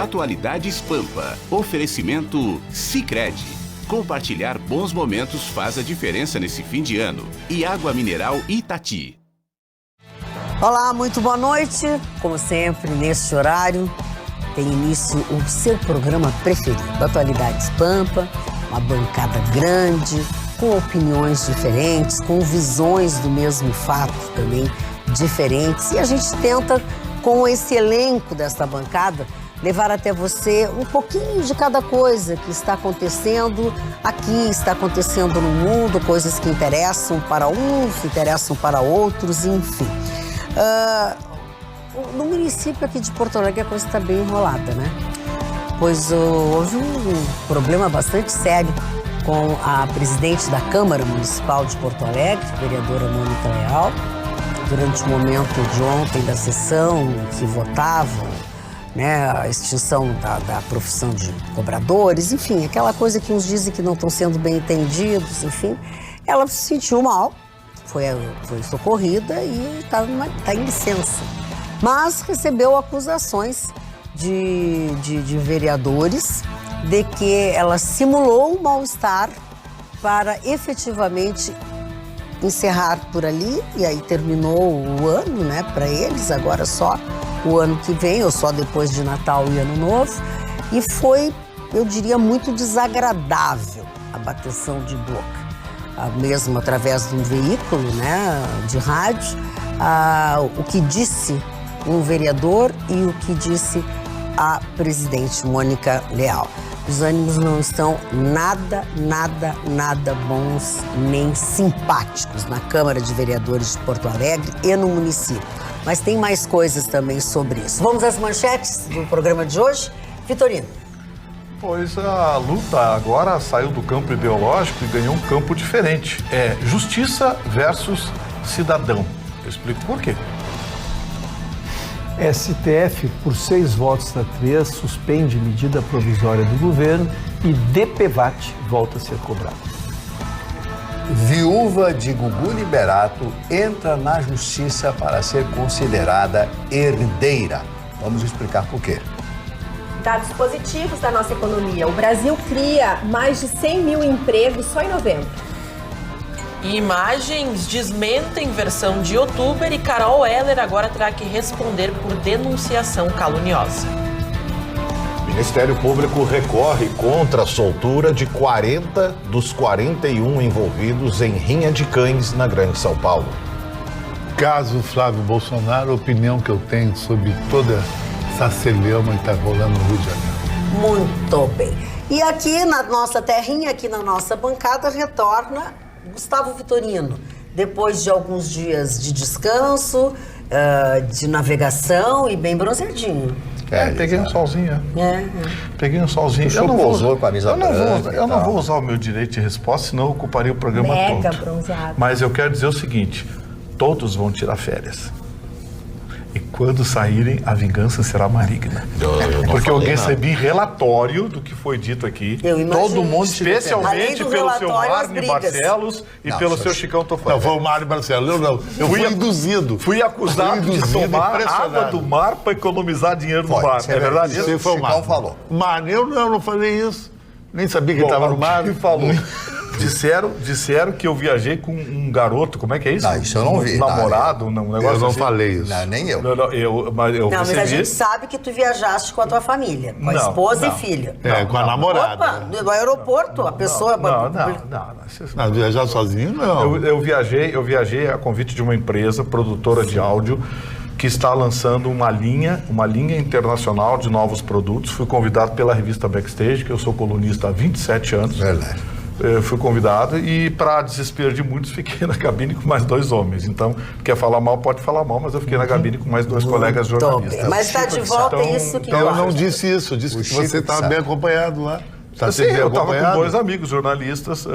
Atualidades Pampa. Oferecimento Sicredi. Compartilhar bons momentos faz a diferença nesse fim de ano. E água mineral Itati. Olá, muito boa noite. Como sempre, neste horário, tem início o seu programa preferido, Atualidades Pampa, uma bancada grande, com opiniões diferentes, com visões do mesmo fato também diferentes. E a gente tenta, com esse elenco desta bancada, levar até você um pouquinho de cada coisa que está acontecendo aqui, está acontecendo no mundo, coisas que interessam para uns, que interessam para outros, enfim. No município aqui de Porto Alegre a coisa está bem enrolada, né? Pois houve um problema bastante sério com a presidente da Câmara Municipal de Porto Alegre, vereadora Mônica Leal, durante o momento de ontem da sessão que votavam, né, a extinção da profissão de cobradores, enfim, aquela coisa que uns dizem que não estão sendo bem entendidos, enfim. Ela se sentiu mal, foi socorrida e está em licença. Mas recebeu acusações de vereadores de que ela simulou um mal-estar para efetivamente encerrar por ali, e aí terminou o ano, né, para eles, agora só o ano que vem, ou só depois de Natal e Ano Novo, e foi, eu diria, muito desagradável a bateção de boca. Mesmo através de um veículo, né, de rádio, o que disse um vereador e o que disse a presidente Mônica Leal. Os ânimos não estão nada bons nem simpáticos na Câmara de Vereadores de Porto Alegre e no município. Mas tem mais coisas também sobre isso. Vamos às manchetes do programa de hoje? Vitorino. Pois a luta agora saiu do campo ideológico e ganhou um campo diferente. É justiça versus cidadão. Eu explico por quê. STF, por 6 votos a 3, suspende medida provisória do governo e DPVAT volta a ser cobrado. Viúva de Gugu Liberato entra na justiça para ser considerada herdeira. Vamos explicar por quê. Dados positivos da nossa economia. O Brasil cria mais de 100 mil empregos só em novembro. Imagens desmentem versão de youtuber e Carol Heller agora terá que responder por denunciação caluniosa. O Ministério Público recorre contra a soltura de 40 dos 41 envolvidos em rinha de cães na Grande São Paulo. Caso Flávio Bolsonaro, a opinião que eu tenho sobre toda essa celeuma que está rolando no Rio de Janeiro. Muito bem. E aqui na nossa terrinha, aqui na nossa bancada, retorna Gustavo Vitorino. Depois de alguns dias de descanso, de navegação e bem bronzeadinho. Peguei um solzinho. Peguei um solzinho. Eu não vou usar o meu direito de resposta, senão eu ocuparia o programa Mega todo. bronzeado. Mas eu quero dizer o seguinte, todos vão tirar férias. E quando saírem, a vingança será maligna. Porque eu recebi relatório do que foi dito aqui. Todo mundo, especialmente pelo seu Marne Barcelos e pelo seu Chicão Tofani. Não, foi o Mário Barcelos, não. Eu fui induzido. Fui acusado de tomar água do mar para economizar dinheiro no mar. É verdade isso? Foi o Mário. Falou. Mas eu não falei isso. Nem sabia que ele estava no mar. Ele falou. Disseram que eu viajei com um garoto, como é que é isso? Não, isso eu não vi. Namorado, um negócio Eu não assim. falei isso. Não, nem eu. Mas a gente sabe que tu viajaste com a tua família, com a esposa e filho. Com a namorada. Opa, no aeroporto, a pessoa... Não, viajar sozinho, não. Eu viajei a convite de uma empresa produtora de áudio que está lançando uma linha internacional de novos produtos. Fui convidado pela revista Backstage, que eu sou colunista há 27 anos. Verdade. Eu fui convidado e, para desespero de muitos, fiquei na cabine com mais 2 homens. Então, quer falar mal, pode falar mal, mas eu fiquei na cabine com mais 2 colegas jornalistas. Mas está de volta, é isso que eu não disse isso. Eu disse que você estava bem acompanhado lá. Sim, eu estava com 2 amigos jornalistas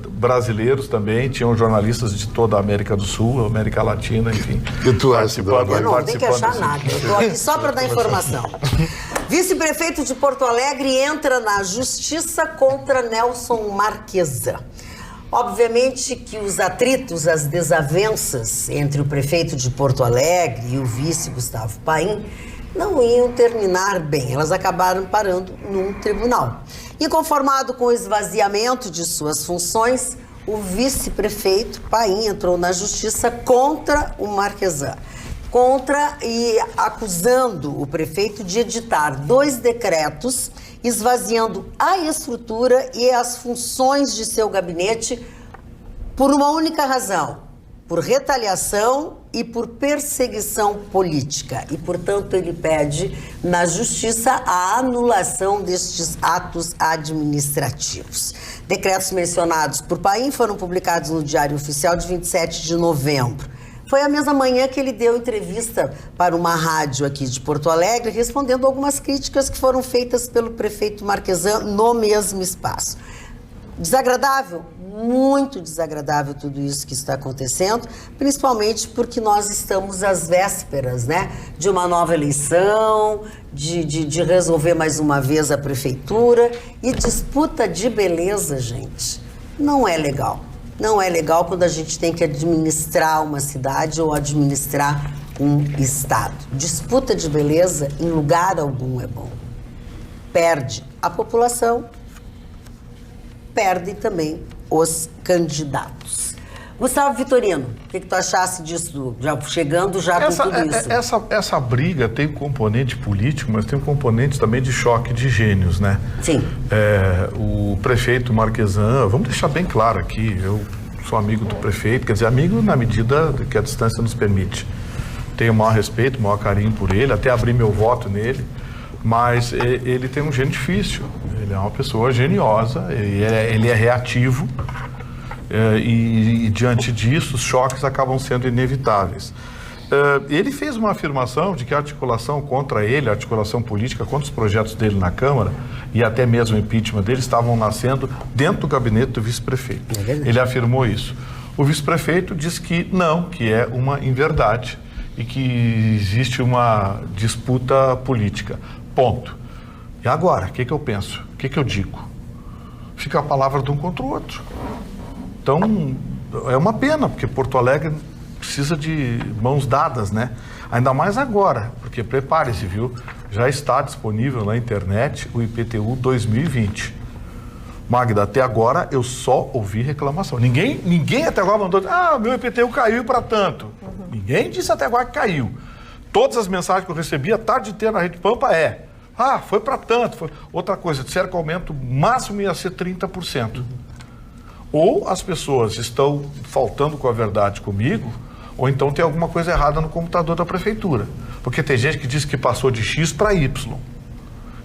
brasileiros também, tinham jornalistas de toda a América do Sul, América Latina, enfim. E tu acha? Eu não tenho que achar nada, eu estou aqui só para dar informação. Vice-prefeito de Porto Alegre entra na justiça contra Nelson Marquesan. Obviamente que os atritos, as desavenças entre o prefeito de Porto Alegre e o vice Gustavo Paim não iam terminar bem. Elas acabaram parando num tribunal. Inconformado com o esvaziamento de suas funções, o vice-prefeito Paim entrou na justiça contra o Marquesan. E acusando o prefeito de editar 2 decretos, esvaziando a estrutura e as funções de seu gabinete por uma única razão: por retaliação e por perseguição política. E, portanto, ele pede na justiça a anulação destes atos administrativos. Decretos mencionados por Paim foram publicados no Diário Oficial de 27 de novembro. Foi a mesma manhã que ele deu entrevista para uma rádio aqui de Porto Alegre, respondendo algumas críticas que foram feitas pelo prefeito Marquesan no mesmo espaço. Desagradável? Muito desagradável tudo isso que está acontecendo, principalmente porque nós estamos às vésperas, né, de uma nova eleição, de resolver mais uma vez a prefeitura, e disputa de beleza, gente, não é legal. Não é legal quando a gente tem que administrar uma cidade ou administrar um estado. Disputa de beleza em lugar algum é bom. Perde a população, perde também os candidatos. Gustavo Vitorino, o que tu achasse disso, chegando com tudo isso? Essa briga tem um componente político, mas tem um componente também de choque de gênios, né? Sim. O prefeito Marquesan, vamos deixar bem claro aqui, eu sou amigo do prefeito, quer dizer, amigo na medida que a distância nos permite. Tenho o maior respeito, o maior carinho por ele, até abri meu voto nele, mas ele tem um gênio difícil, ele é uma pessoa geniosa, ele é reativo, e diante disso os choques acabam sendo inevitáveis. Ele fez uma afirmação de que a articulação contra ele, a articulação política contra os projetos dele na Câmara e até mesmo o impeachment dele estavam nascendo dentro do gabinete do vice-prefeito. Ele afirmou isso. O vice-prefeito disse que não, que é uma inverdade e que existe uma disputa política. Ponto. E agora, o que eu penso? O que eu digo? Fica a palavra de um contra o outro. Então, é uma pena, porque Porto Alegre precisa de mãos dadas, né? Ainda mais agora, porque prepare-se, viu? Já está disponível na internet o IPTU 2020. Magda, até agora eu só ouvi reclamação. Ninguém até agora mandou dizer, meu IPTU caiu para tanto. Ninguém disse até agora que caiu. Todas as mensagens que eu recebi a tarde inteira na Rede Pampa foi para tanto. Outra coisa, disseram que o aumento máximo ia ser 30%. Ou as pessoas estão faltando com a verdade comigo, ou então tem alguma coisa errada no computador da prefeitura. Porque tem gente que diz que passou de X para Y.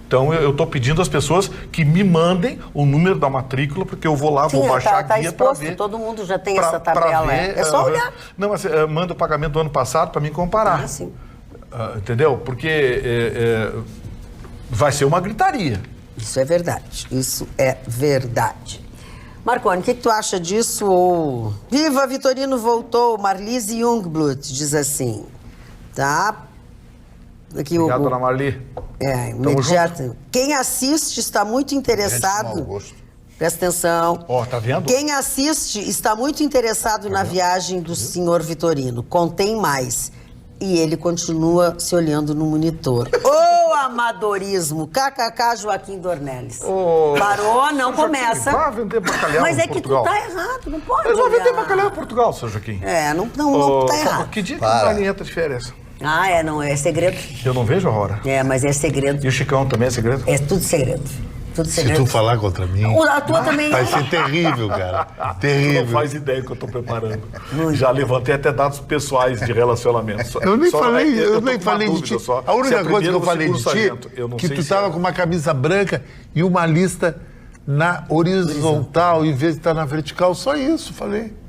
Então eu estou pedindo às pessoas que me mandem o número da matrícula, porque eu vou lá, vou baixar a guia para ver. Todo mundo já tem essa tabela. Ver, é só olhar. Não, mas manda o pagamento do ano passado para mim comparar. Sim. Entendeu? Porque vai ser uma gritaria. Isso é verdade. Isso é verdade. Marconi, o que tu acha disso? Viva, Vitorino voltou, Marlise Jungblut diz assim, tá? Aqui obrigado, dona Marli. Imediato. Quem assiste está muito interessado... Presta atenção. Tá vendo? Quem assiste está muito interessado na viagem do senhor Vitorino. Contém mais. E ele continua se olhando no monitor. Amadorismo. KKK Joaquim Dornelles. Parou, não começa. Vai vender bacalhau. Mas é que Portugal. Tu tá errado, não pode. Mas vai vender bacalhau em Portugal, seu Joaquim. Não tá errado. Que dia que o Dani entra de férias? Não, é segredo. Eu não vejo a hora. Mas é segredo. E o Chicão também é segredo? É tudo segredo. Se tu falar contra mim, a tua também vai ser terrível, cara. Terrível. Não faz ideia do que eu estou preparando. Já levantei até dados pessoais de relacionamento. Eu nem falei de ti. A única coisa que eu falei de ti é que tu estava com uma camisa branca e uma lista na horizontal em vez de estar na vertical. Só isso, falei.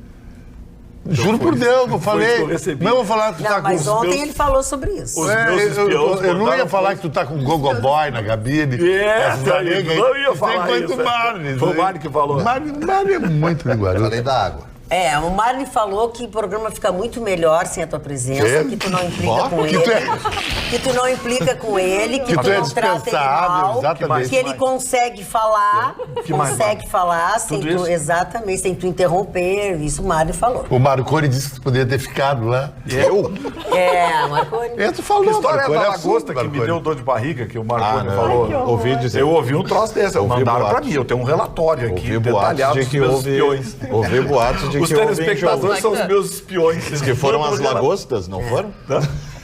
Juro por Deus, não falei. Não vou falar que tu tá com mas ontem ele falou sobre isso. Eu não ia falar que tu tá com o Gogo Boy na cabine. Não ia falar isso. Foi o Mário Foi o Mário que falou. Mário é muito igual. Eu falei da água. O Marley falou que o programa fica muito melhor sem a tua presença, que tu não implica com ele, que tu não implica com ele, que tu não trata ele mal, que ele consegue falar, sem tu interromper, isso o Marley falou. O Marconi disse que tu poderia ter ficado lá. Eu? Marconi. Tu falou, que história é da Marconi, lagosta que me deu dor de barriga, que o Marconi falou? Ouvi dizer. Eu ouvi um troço desse, mandaram pra mim, eu tenho um relatório aqui, detalhado dos meus espiões. Ouvi boatos de os que telespectadores são os meus espiões. Que foram as lagostas, não foram?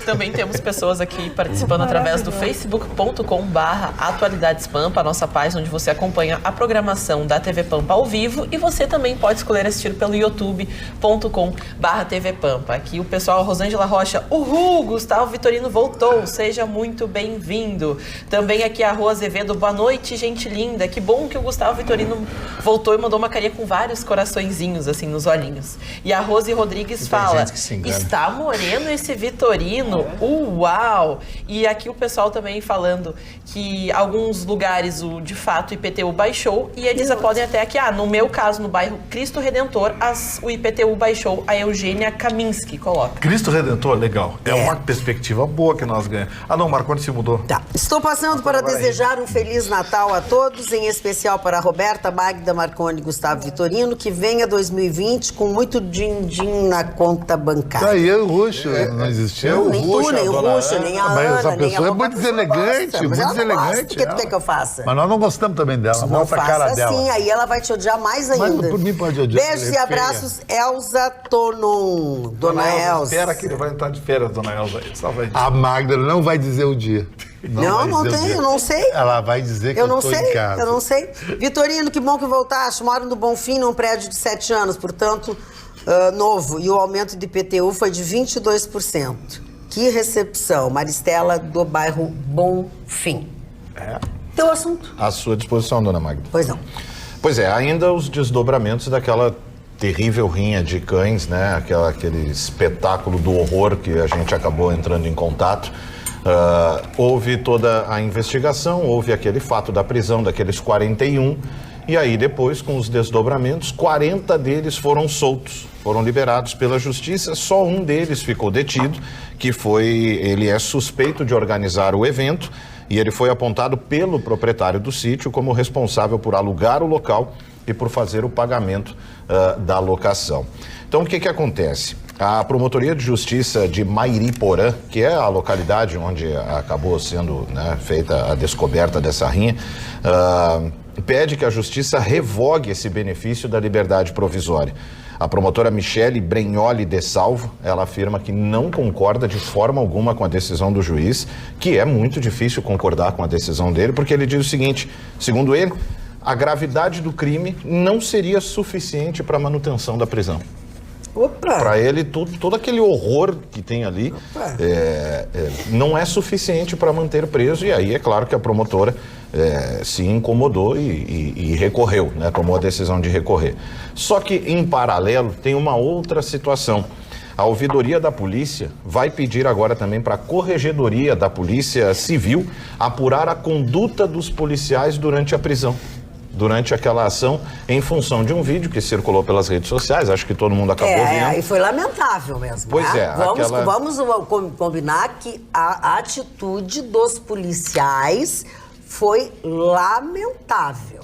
Também temos pessoas aqui participando através do facebook.com/Atualidades Pampa, a nossa página onde você acompanha a programação da TV Pampa ao vivo, e você também pode escolher assistir pelo youtube.com/TV Pampa. Aqui o pessoal, Rosângela Rocha, uhul, Gustavo Vitorino voltou, seja muito bem-vindo. Também aqui a Rô Azevedo, boa noite, gente linda, que bom que o Gustavo Vitorino voltou e mandou uma carinha com vários coraçõezinhos assim nos olhinhos. E a Rose Rodrigues fala, está moreno esse Vitorino, uau! E aqui o pessoal também falando que alguns lugares de fato o IPTU baixou, e eles podem até aqui, no meu caso, no bairro Cristo Redentor, o IPTU baixou, a Eugênia Kaminski coloca. Cristo Redentor, legal. É uma perspectiva boa que nós ganhamos. Não, o Marconi se mudou. Tá. Estou passando para desejar um Feliz Natal a todos, em especial para a Roberta, Magda, Marconi e Gustavo Vitorino, que venha 2020 com muito din-din na conta bancária. Aí o Ruxo não existiu. Nem tu, nem o Ruxo, nem a Ana, essa nem a pessoa é muito deselegante, muito deselegante. O que tu quer que eu faça? Mas nós não gostamos também dela. Não faça assim, aí ela vai te odiar mais ainda. Mas por mim pode odiar. Beijos e abraços, Elza Tonon. Dona Elza. Espera que ele vai entrar de férias, Dona Elza. A Magda não vai dizer o dia. Não tem, eu não sei. Ela vai dizer que eu estou em casa. Eu não sei. Vitorino, que bom que voltaste. Moro no Bonfim, num prédio de 7 anos, portanto, novo. E o aumento de IPTU foi de 22%. Que recepção. Maristela, do bairro Bonfim. Teu assunto. À sua disposição, dona Magda. Pois não. Pois é, ainda os desdobramentos daquela terrível rinha de cães, né? Aquele espetáculo do horror que a gente acabou entrando em contato. Houve toda a investigação, houve aquele fato da prisão daqueles 41, e aí depois, com os desdobramentos, 40 deles foram soltos, foram liberados pela justiça, só um deles ficou detido, ele é suspeito de organizar o evento, e ele foi apontado pelo proprietário do sítio como responsável por alugar o local e por fazer o pagamento da locação. Então, o que acontece? A Promotoria de Justiça de Mairiporã, que é a localidade onde acabou sendo feita a descoberta dessa rinha, pede que a Justiça revogue esse benefício da liberdade provisória. A promotora Michele Brenholi de Salvo, ela afirma que não concorda de forma alguma com a decisão do juiz, que é muito difícil concordar com a decisão dele, porque ele diz o seguinte, segundo ele, a gravidade do crime não seria suficiente para a manutenção da prisão. Para ele, todo aquele horror que tem ali não é suficiente para manter preso, e aí é claro que a promotora se incomodou e recorreu, tomou a decisão de recorrer. Só que, em paralelo, tem uma outra situação. A ouvidoria da polícia vai pedir agora também para a corregedoria da Polícia Civil apurar a conduta dos policiais durante a prisão. Durante aquela ação, em função de um vídeo que circulou pelas redes sociais, acho que todo mundo acabou vendo. E foi lamentável mesmo. Pois Vamos combinar que a atitude dos policiais foi lamentável.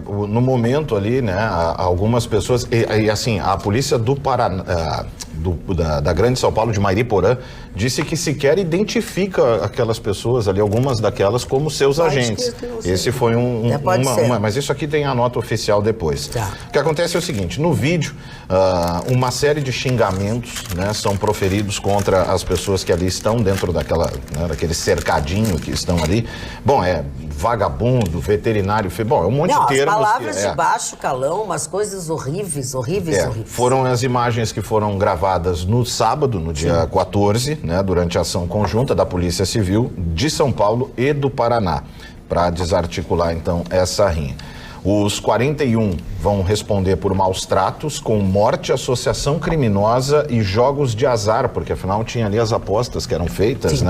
No momento ali, algumas pessoas, e assim, a polícia do Paraná, da Grande São Paulo, de Mairiporã, disse que sequer identifica aquelas pessoas ali, algumas daquelas, como seus agentes. Esse foi mas isso aqui tem a nota oficial depois. Tá. O que acontece é o seguinte, no vídeo, uma série de xingamentos são proferidos contra as pessoas que ali estão dentro daquele cercadinho que estão ali. Bom, vagabundo, veterinário, é um monte de termos. As palavras de baixo calão, umas coisas horríveis. Foram as imagens que foram gravadas no sábado, no dia 14, durante a ação conjunta da Polícia Civil de São Paulo e do Paraná, para desarticular então essa rinha. Os 41 vão responder por maus tratos, com morte, associação criminosa e jogos de azar, porque afinal tinha ali as apostas que eram feitas,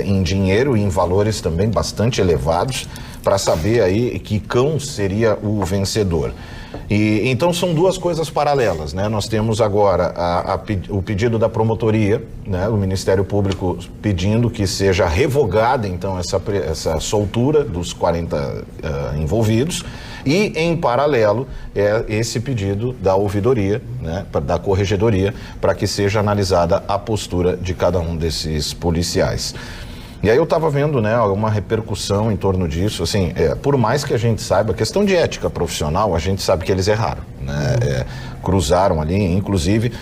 em dinheiro e em valores também bastante elevados, para saber aí que cão seria o vencedor. E então são duas coisas paralelas, né? Nós temos agora o pedido da promotoria, né? O Ministério Público pedindo que seja revogada então essa soltura dos 40 envolvidos, e em paralelo esse pedido da ouvidoria, né? Da corregedoria, para que seja analisada a postura de cada um desses policiais. E aí eu estava vendo, né, uma repercussão em torno disso, assim, por mais que a gente saiba, questão de ética profissional, a gente sabe que eles erraram, né, cruzaram ali, inclusive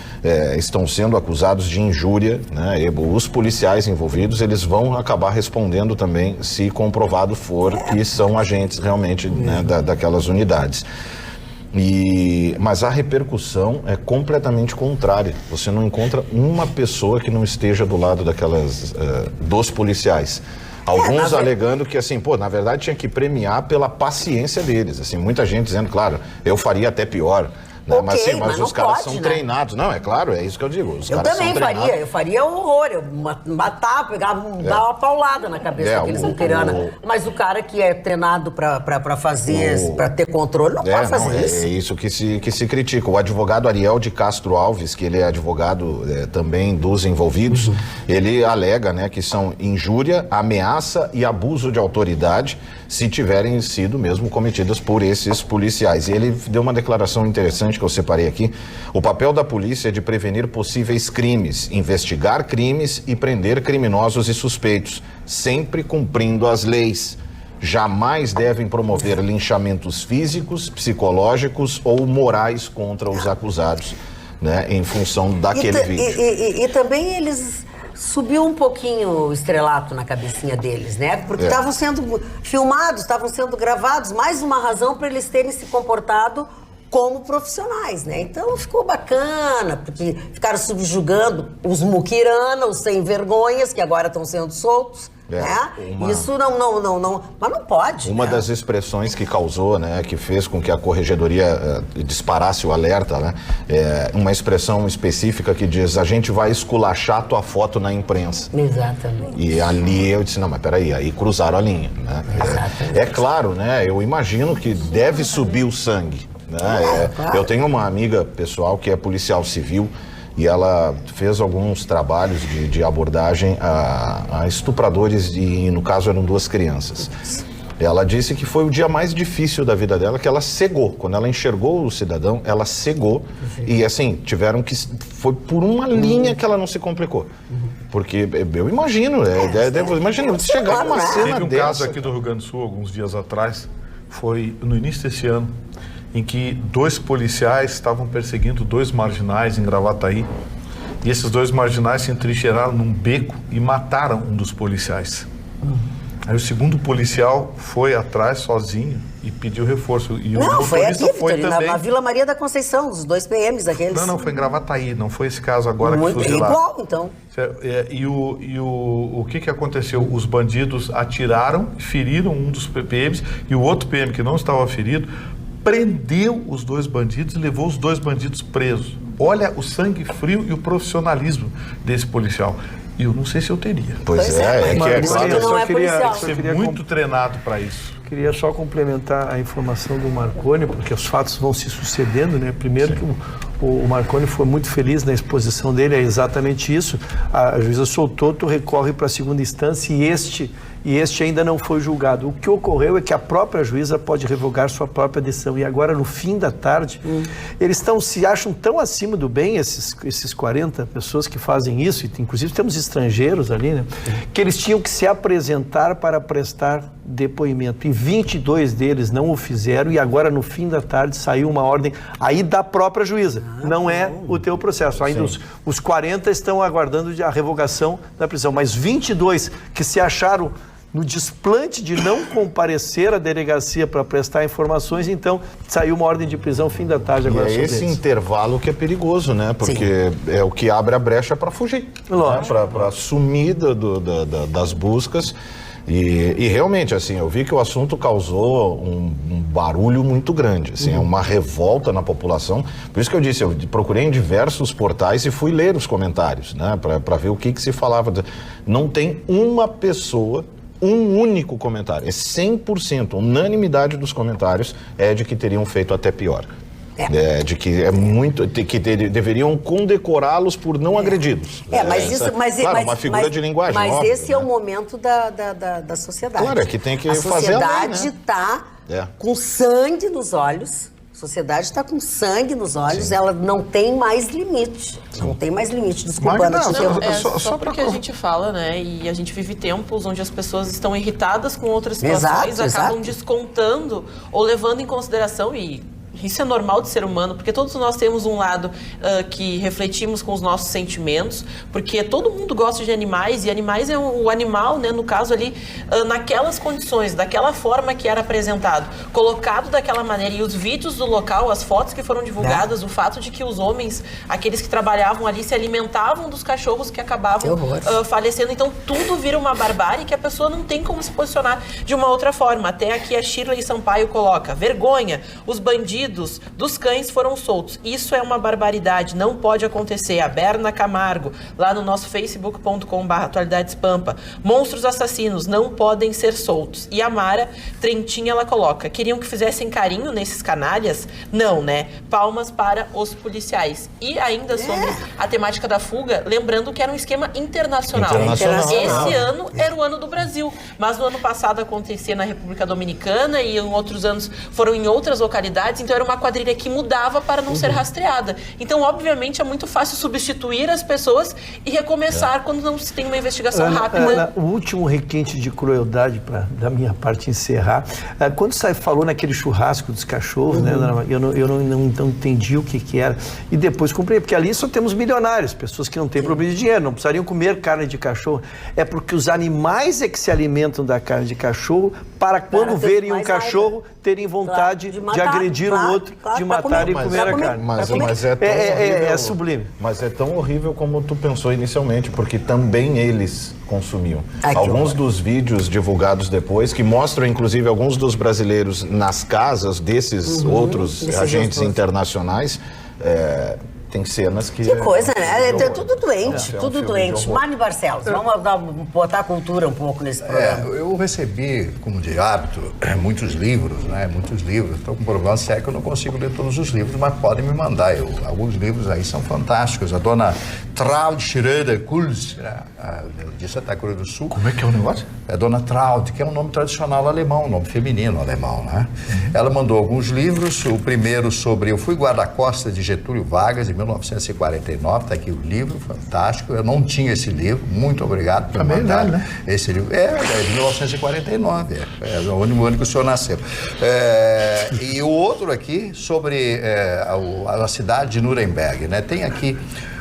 estão sendo acusados de injúria, né, e os policiais envolvidos, eles vão acabar respondendo também, se comprovado for que são agentes realmente, né, daquelas unidades. Mas a repercussão é completamente contrária. Você não encontra uma pessoa que não esteja do lado dos policiais. Alguns alegando que, assim, na verdade tinha que premiar pela paciência deles. Assim, muita gente dizendo, claro, eu faria até pior. Né? Okay, mas os caras são treinados. Não, é claro, é isso que eu digo. Eu também faria, eu faria horror. Eu matar, pegar, dar uma paulada na cabeça daqueles veteranos. Mas o cara que é treinado pra fazer, pra ter controle, não pode fazer isso. É isso que se critica. O advogado Ariel de Castro Alves, que ele é advogado também dos envolvidos, ele alega, né, que são injúria, ameaça e abuso de autoridade, se tiverem sido mesmo cometidas por esses policiais. E ele deu uma declaração interessante que eu separei aqui. O papel da polícia é de prevenir possíveis crimes, investigar crimes e prender criminosos e suspeitos, sempre cumprindo as leis. Jamais devem promover linchamentos físicos, psicológicos ou morais contra os acusados, né, em função daquele vídeo. E também eles... Subiu um pouquinho o estrelato na cabecinha deles, né? Porque estavam sendo filmados, estavam sendo gravados. Mais uma razão para eles terem se comportado como profissionais, né? Então ficou bacana, porque ficaram subjugando os muquirana, os sem vergonhas, que agora estão sendo soltos. Né? Isso não, mas não pode. Uma das expressões que causou, né, que fez com que a corregedoria disparasse o alerta, né, uma expressão específica que diz: a gente vai esculachar tua foto na imprensa. Exatamente. E ali eu disse, não, mas peraí, aí cruzaram a linha, né? É claro, né, eu imagino que deve subir o sangue, né? Claro. Eu tenho uma amiga pessoal que é policial civil, e ela fez alguns trabalhos de abordagem a estupradores, e no caso eram 2 crianças. Ela disse que foi o dia mais difícil da vida dela, que ela cegou. Quando ela enxergou o cidadão, ela cegou. E assim, tiveram que... Foi por uma linha que ela não se complicou. Porque eu imagino, imagina, chegar numa cena dessa... Teve um caso aqui do Rio Grande do Sul, alguns dias atrás, foi no início desse ano, em que 2 policiais estavam perseguindo 2 marginais em Gravataí. E esses 2 marginais se entrincheiraram num beco e mataram um dos policiais. Aí o segundo policial foi atrás sozinho e pediu reforço. E não, foi aqui, na Vila Maria da Conceição, os 2 PMs aqueles. Não, foi em Gravataí, não foi esse caso agora que fuzilaram. Igual, então. E o que aconteceu? Os bandidos atiraram, feriram um dos PMs, e o outro PM que não estava ferido prendeu os 2 bandidos e levou os 2 bandidos presos. Olha o sangue frio e o profissionalismo desse policial. E eu não sei se eu teria. Pois é claro, não é policial. Tem que ser muito treinado para isso. Queria só complementar a informação do Marconi, porque os fatos vão se sucedendo, né? Primeiro que o Marconi foi muito feliz na exposição dele, é exatamente isso. A juíza soltou, tu recorre para a segunda instância e este ainda não foi julgado. O que ocorreu é que a própria juíza pode revogar sua própria decisão. E agora, no fim da tarde, eles se acham tão acima do bem, esses 40 pessoas que fazem isso, e inclusive temos estrangeiros ali, né? Que eles tinham que se apresentar para prestar depoimento. E 22 deles não o fizeram, e agora, no fim da tarde, saiu uma ordem aí da própria juíza. Não é o teu processo. Ainda os 40 estão aguardando a revogação da prisão, mas 22 que se acharam no desplante de não comparecer à delegacia para prestar informações, então saiu uma ordem de prisão fim da tarde agora. E é esse intervalo que é perigoso, né? Porque é o que abre a brecha para fugir, né? Para sumir das buscas. E realmente, assim, eu vi que o assunto causou um barulho muito grande, assim, uma revolta na população. Por isso que eu disse, eu procurei em diversos portais e fui ler os comentários, né, para ver o que se falava. Não tem uma pessoa, um único comentário, é 100%, unanimidade dos comentários é de que teriam feito até pior. De que é muito, que deveriam condecorá-los por não agredi-los. Claro, uma figura de linguagem. Mas óbvio, esse é o momento da sociedade. Claro, é que tem que a fazer a lei, né? sociedade está com sangue nos olhos. A sociedade está com sangue nos olhos, ela não tem mais limite. Não tem mais limite. Desculpa, Ana. Só porque a gente fala, né? E a gente vive tempos onde as pessoas estão irritadas com outras situações, acabam descontando ou levando em consideração isso é normal de ser humano, porque todos nós temos um lado que refletimos com os nossos sentimentos, porque todo mundo gosta de animais, e animais é o animal, né, no caso ali, naquelas condições, daquela forma que era apresentado, colocado daquela maneira, e os vídeos do local, as fotos que foram divulgadas, o fato de que os homens, aqueles que trabalhavam ali, se alimentavam dos cachorros que acabavam falecendo, então tudo vira uma barbárie que a pessoa não tem como se posicionar de uma outra forma. Até aqui a Shirley Sampaio coloca: vergonha, os bandidos dos cães foram soltos. Isso é uma barbaridade, não pode acontecer. A Berna Camargo, lá no nosso facebook.com/atualidadespampa. Monstros assassinos não podem ser soltos. E a Mara Trentinha, ela coloca: queriam que fizessem carinho nesses canalhas? Não, né? Palmas para os policiais. E ainda sobre a temática da fuga, lembrando que era um esquema internacional. Esse ano era o ano do Brasil, mas no ano passado acontecia na República Dominicana e em outros anos foram em outras localidades, então era uma quadrilha que mudava para não ser rastreada. Então, obviamente, é muito fácil substituir as pessoas e recomeçar quando não se tem uma investigação rápida. Ana, o último requinte de crueldade, da minha parte encerrar, quando você falou naquele churrasco dos cachorros, né, eu não entendi o que era, e depois comprei, porque ali só temos milionários, pessoas que não têm problema de dinheiro, não precisariam comer carne de cachorro. É porque os animais é que se alimentam da carne de cachorro para quando verem um cachorro terem vontade de agredir o outro, de matar e comer a carne. Mas é tão horrível, é sublime. Mas é tão horrível como tu pensou inicialmente, porque também eles consumiam. Alguns dos vídeos divulgados depois, que mostram inclusive alguns dos brasileiros nas casas desses outros agentes internacionais, tem cenas que... Que coisa, né? É tudo doente, tudo doente. Marne Barcelos, vamos botar a cultura um pouco nesse programa. Eu recebi, como de hábito, muitos livros, né? Muitos livros. Estou com um problema sério que eu não consigo ler todos os livros, mas podem me mandar. Alguns livros aí são fantásticos. A dona Traud Schroeder-Kulz, de Santa Cruz do Sul. Como é que é o negócio? É Dona Traud, que é um nome tradicional alemão, um nome feminino alemão, né? Ela mandou alguns livros. O primeiro sobre... Eu fui guarda-costas de Getúlio Vargas, em 1949, está aqui o livro, fantástico. Eu não tinha esse livro, muito obrigado por mandar esse livro. É de 1949, é o ano que o senhor nasceu. E o outro aqui sobre a cidade de Nuremberg, né? Tem aqui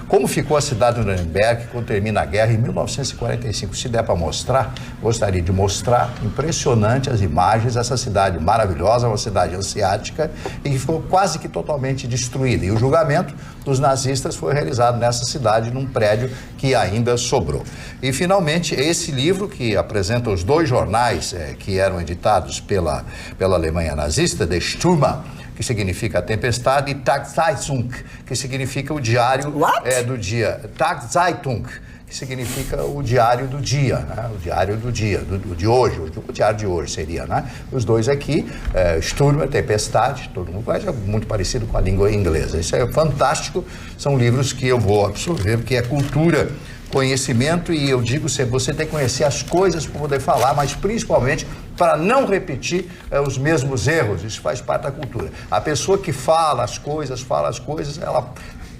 como ficou a cidade de Nuremberg quando termina a guerra em 1945. Se der para mostrar, gostaria de mostrar, impressionante as imagens dessa cidade maravilhosa, uma cidade asiática e que ficou quase que totalmente destruída. E o julgamento dos nazistas foi realizado nessa cidade, num prédio que ainda sobrou. E finalmente esse livro que apresenta os dois jornais que eram editados pela Alemanha nazista, Der Stürmer, que significa a tempestade, e Tagzeitung, que significa o diário do dia. Tagzeitung, que significa o diário do dia, né? O diário do dia, de hoje, o diário de hoje seria, né? Os dois aqui, Stürmer, tempestade, todo mundo conhece, é muito parecido com a língua inglesa. Isso é fantástico, são livros que eu vou absorver, porque é cultura, conhecimento, e eu digo sempre, você tem que conhecer as coisas para poder falar, mas principalmente para não repetir os mesmos erros. Isso faz parte da cultura. A pessoa que fala as coisas, ela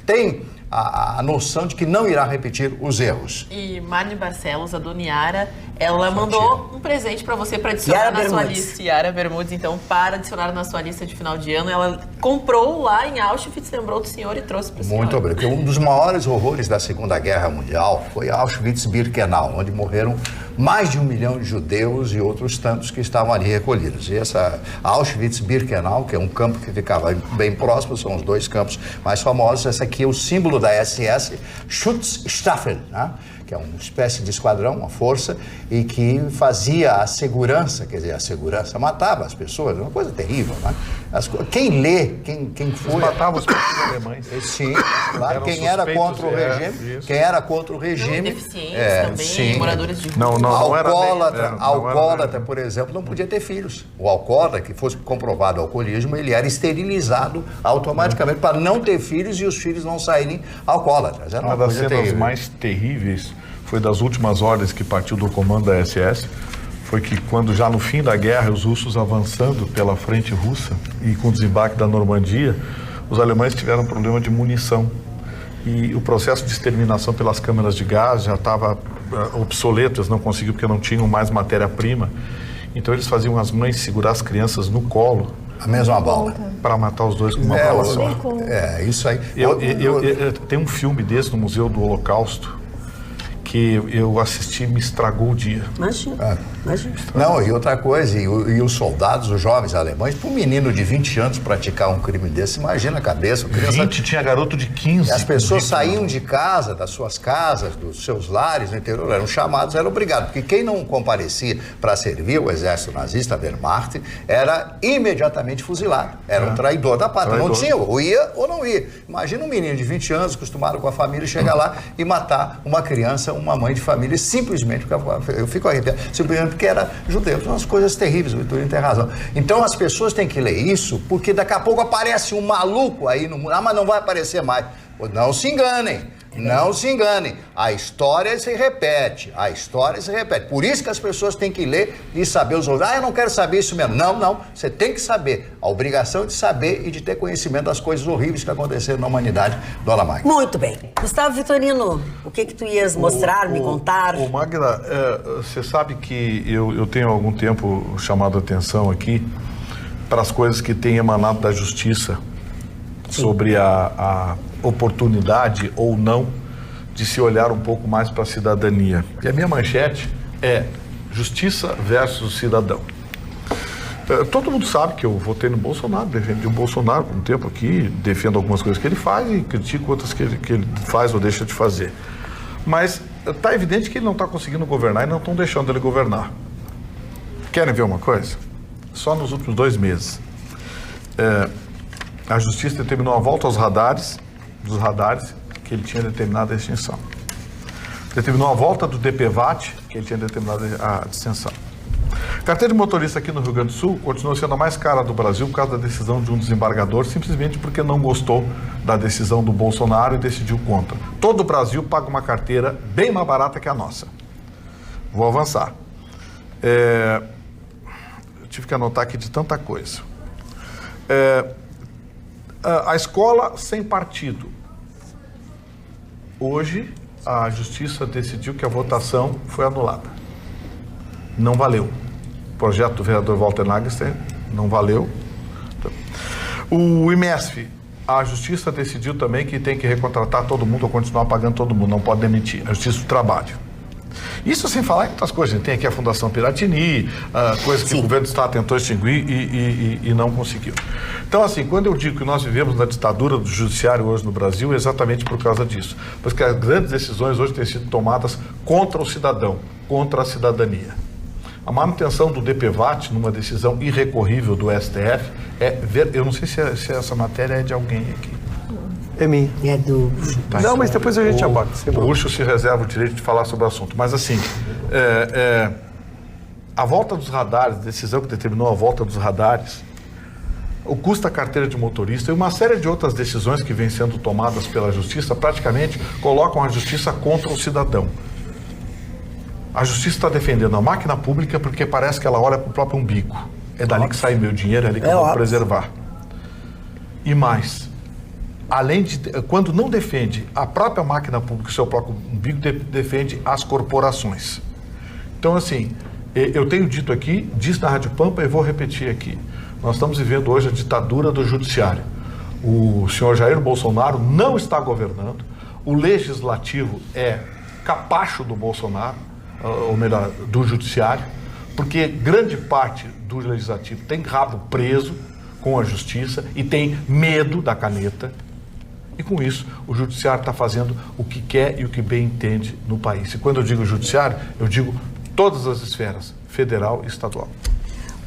tem a noção de que não irá repetir os erros. E Marne Barcelos, a dona Yara, ela mandou um presente para você para adicionar na sua lista. Yara Bermudes, então, para adicionar na sua lista de final de ano. Ela comprou lá em Auschwitz, lembrou do senhor e trouxe para o senhor. Muito obrigado. Porque um dos maiores horrores da Segunda Guerra Mundial foi Auschwitz-Birkenau, onde morreram mais de 1 milhão de judeus e outros tantos que estavam ali recolhidos. E essa Auschwitz-Birkenau, que é um campo que ficava bem próximo, são os dois campos mais famosos. Essa aqui é o símbolo da SS, Schutzstaffel, né? Que é uma espécie de esquadrão, uma força, e que fazia a segurança, quer dizer, a segurança matava as pessoas, uma coisa terrível, né? Quem lê, quem foi... Eles matavam os próprios alemães. Sim, claro. Quem era contra o regime... Quem era contra o regime... Deficientes também, sim. Moradores de rua. Alcoólatra, por exemplo, não podia ter filhos. O alcoólatra, que fosse comprovado alcoolismo, ele era esterilizado automaticamente para não ter filhos e os filhos não saírem alcoólatras. Era uma das cenas mais terríveis foi das últimas ordens que partiu do comando da SS, foi que quando já no fim da guerra, os russos avançando pela frente russa e com o desembarque da Normandia, os alemães tiveram problema de munição. E o processo de exterminação pelas câmaras de gás já estava obsoleto, eles não conseguiam porque não tinham mais matéria-prima. Então eles faziam as mães segurar as crianças no colo. A mesma bola. Para matar os dois com uma bala só. Isso aí. Tem um filme desse no Museu do Holocausto que eu assisti, me estragou o dia. Imagina. Não, e outra coisa, e os soldados, os jovens alemães, para um menino de 20 anos praticar um crime desse, imagina a cabeça. 20, tinha garoto de 15. As pessoas saíam de casa, das suas casas, dos seus lares no interior, eram chamados, eram obrigados, porque quem não comparecia para servir o exército nazista, a Wehrmacht, era imediatamente fuzilado. Era um traidor da pátria. Não tinha, ou ia ou não ia. Imagina um menino de 20 anos, acostumado com a família, chegar lá e matar uma criança, uma mãe de família, simplesmente, eu fico arrepiado, simplesmente porque era judeu. São umas coisas terríveis, o Vitorino tem razão. Então as pessoas têm que ler isso, porque daqui a pouco aparece um maluco aí no mundo, mas não vai aparecer mais. Não se enganem. Não se enganem, a história se repete, Por isso que as pessoas têm que ler e saber os outros. Eu não quero saber isso mesmo. Não, você tem que saber. A obrigação de saber e de ter conhecimento das coisas horríveis que aconteceram na humanidade, Dona Magda. Muito bem. Gustavo Vitorino, o que tu ias mostrar, me contar? Magda, você sabe que eu tenho há algum tempo chamado a atenção aqui para as coisas que têm emanado da justiça. Sim. Sobre a oportunidade ou não de se olhar um pouco mais para a cidadania. E a minha manchete é justiça versus cidadão. Todo mundo sabe que eu votei no Bolsonaro, defendi o Bolsonaro por um tempo aqui, defendo algumas coisas que ele faz e critico outras que ele faz ou deixa de fazer. Mas está evidente que ele não está conseguindo governar e não estão deixando ele governar. Querem ver uma coisa? Só nos últimos 2 meses. A justiça determinou a volta aos radares, dos radares que ele tinha determinado a extinção. Determinou a volta do DPVAT, que ele tinha determinado a extinção. Carteira de motorista aqui no Rio Grande do Sul continua sendo a mais cara do Brasil por causa da decisão de um desembargador, simplesmente porque não gostou da decisão do Bolsonaro e decidiu contra. Todo o Brasil paga uma carteira bem mais barata que a nossa. Vou avançar. Eu tive que anotar aqui de tanta coisa. A escola sem partido. Hoje, a justiça decidiu que a votação foi anulada. Não valeu. O projeto do vereador Walter Nagelstein não valeu. O IMESF, a justiça decidiu também que tem que recontratar todo mundo ou continuar pagando todo mundo, não pode demitir. A justiça do trabalho. Isso sem falar em outras coisas. A gente tem aqui a Fundação Piratini, coisas que o governo do Estado tentou extinguir e não conseguiu. Então, assim, quando eu digo que nós vivemos na ditadura do judiciário hoje no Brasil, é exatamente por causa disso. Porque as grandes decisões hoje têm sido tomadas contra o cidadão, contra a cidadania. A manutenção do DPVAT, numa decisão irrecorrível do STF, eu não sei se essa matéria é de alguém aqui. É minha. É do... Não, mas depois a gente aborda. O Urso se reserva o direito de falar sobre o assunto. Mas assim, a volta dos radares, decisão que determinou a volta dos radares, o custo da carteira de motorista e uma série de outras decisões que vêm sendo tomadas pela justiça, praticamente colocam a justiça contra o cidadão. A justiça está defendendo a máquina pública porque parece que ela olha para o próprio umbigo. É dali que sai meu dinheiro, é ali que eu vou preservar. E mais... Além de, quando não defende a própria máquina pública, o seu próprio umbigo, defende as corporações. Então, assim, eu tenho dito aqui, disse na Rádio Pampa e vou repetir aqui. Nós estamos vivendo hoje a ditadura do judiciário. O senhor Jair Bolsonaro não está governando, o legislativo é capacho do Bolsonaro, ou melhor, do judiciário, porque grande parte do legislativo tem rabo preso com a justiça e tem medo da caneta. E com isso, o judiciário está fazendo o que quer e o que bem entende no país. E quando eu digo judiciário, eu digo todas as esferas, federal e estadual.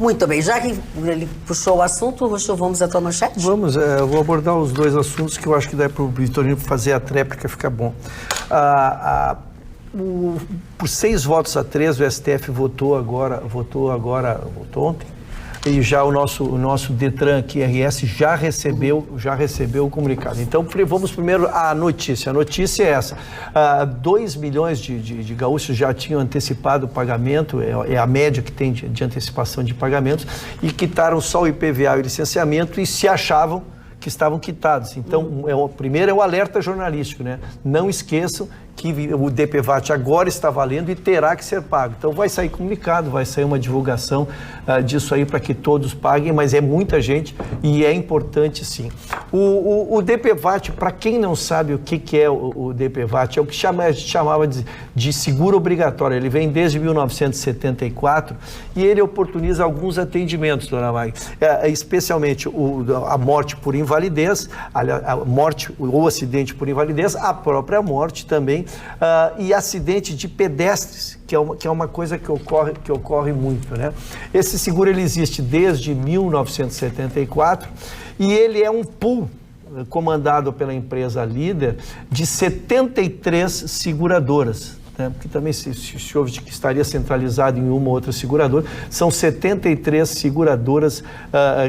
Muito bem, já que ele puxou o assunto, Ruxo, vamos à tua manchete? Vamos, eu vou abordar os dois assuntos que eu acho que dá para o Vitorino fazer a tréplica ficar bom. Por 6-3, o STF votou ontem, e já o nosso Detran aqui, RS, já recebeu o comunicado. Então, vamos primeiro à notícia. A notícia é essa. 2 milhões de gaúchos já tinham antecipado o pagamento, é a média que tem de antecipação de pagamentos, e quitaram só o IPVA e o licenciamento e se achavam que estavam quitados. Então, primeiro é o alerta jornalístico, né? Não esqueçam que o DPVAT agora está valendo e terá que ser pago. Então vai sair comunicado, vai sair uma divulgação disso aí para que todos paguem, mas é muita gente e é importante sim. O DPVAT, para quem não sabe o que é o DPVAT, é o que a gente chamava de seguro obrigatório. Ele vem desde 1974 e ele oportuniza alguns atendimentos, dona Magda, especialmente a morte por invalidez, a morte ou acidente por invalidez, a própria morte também, e acidente de pedestres, que é uma coisa que ocorre muito, né? Esse seguro ele existe desde 1974 e ele é um pool comandado pela empresa Líder de 73 seguradoras. Porque também se ouve que estaria centralizado em uma ou outra seguradora, são 73 seguradoras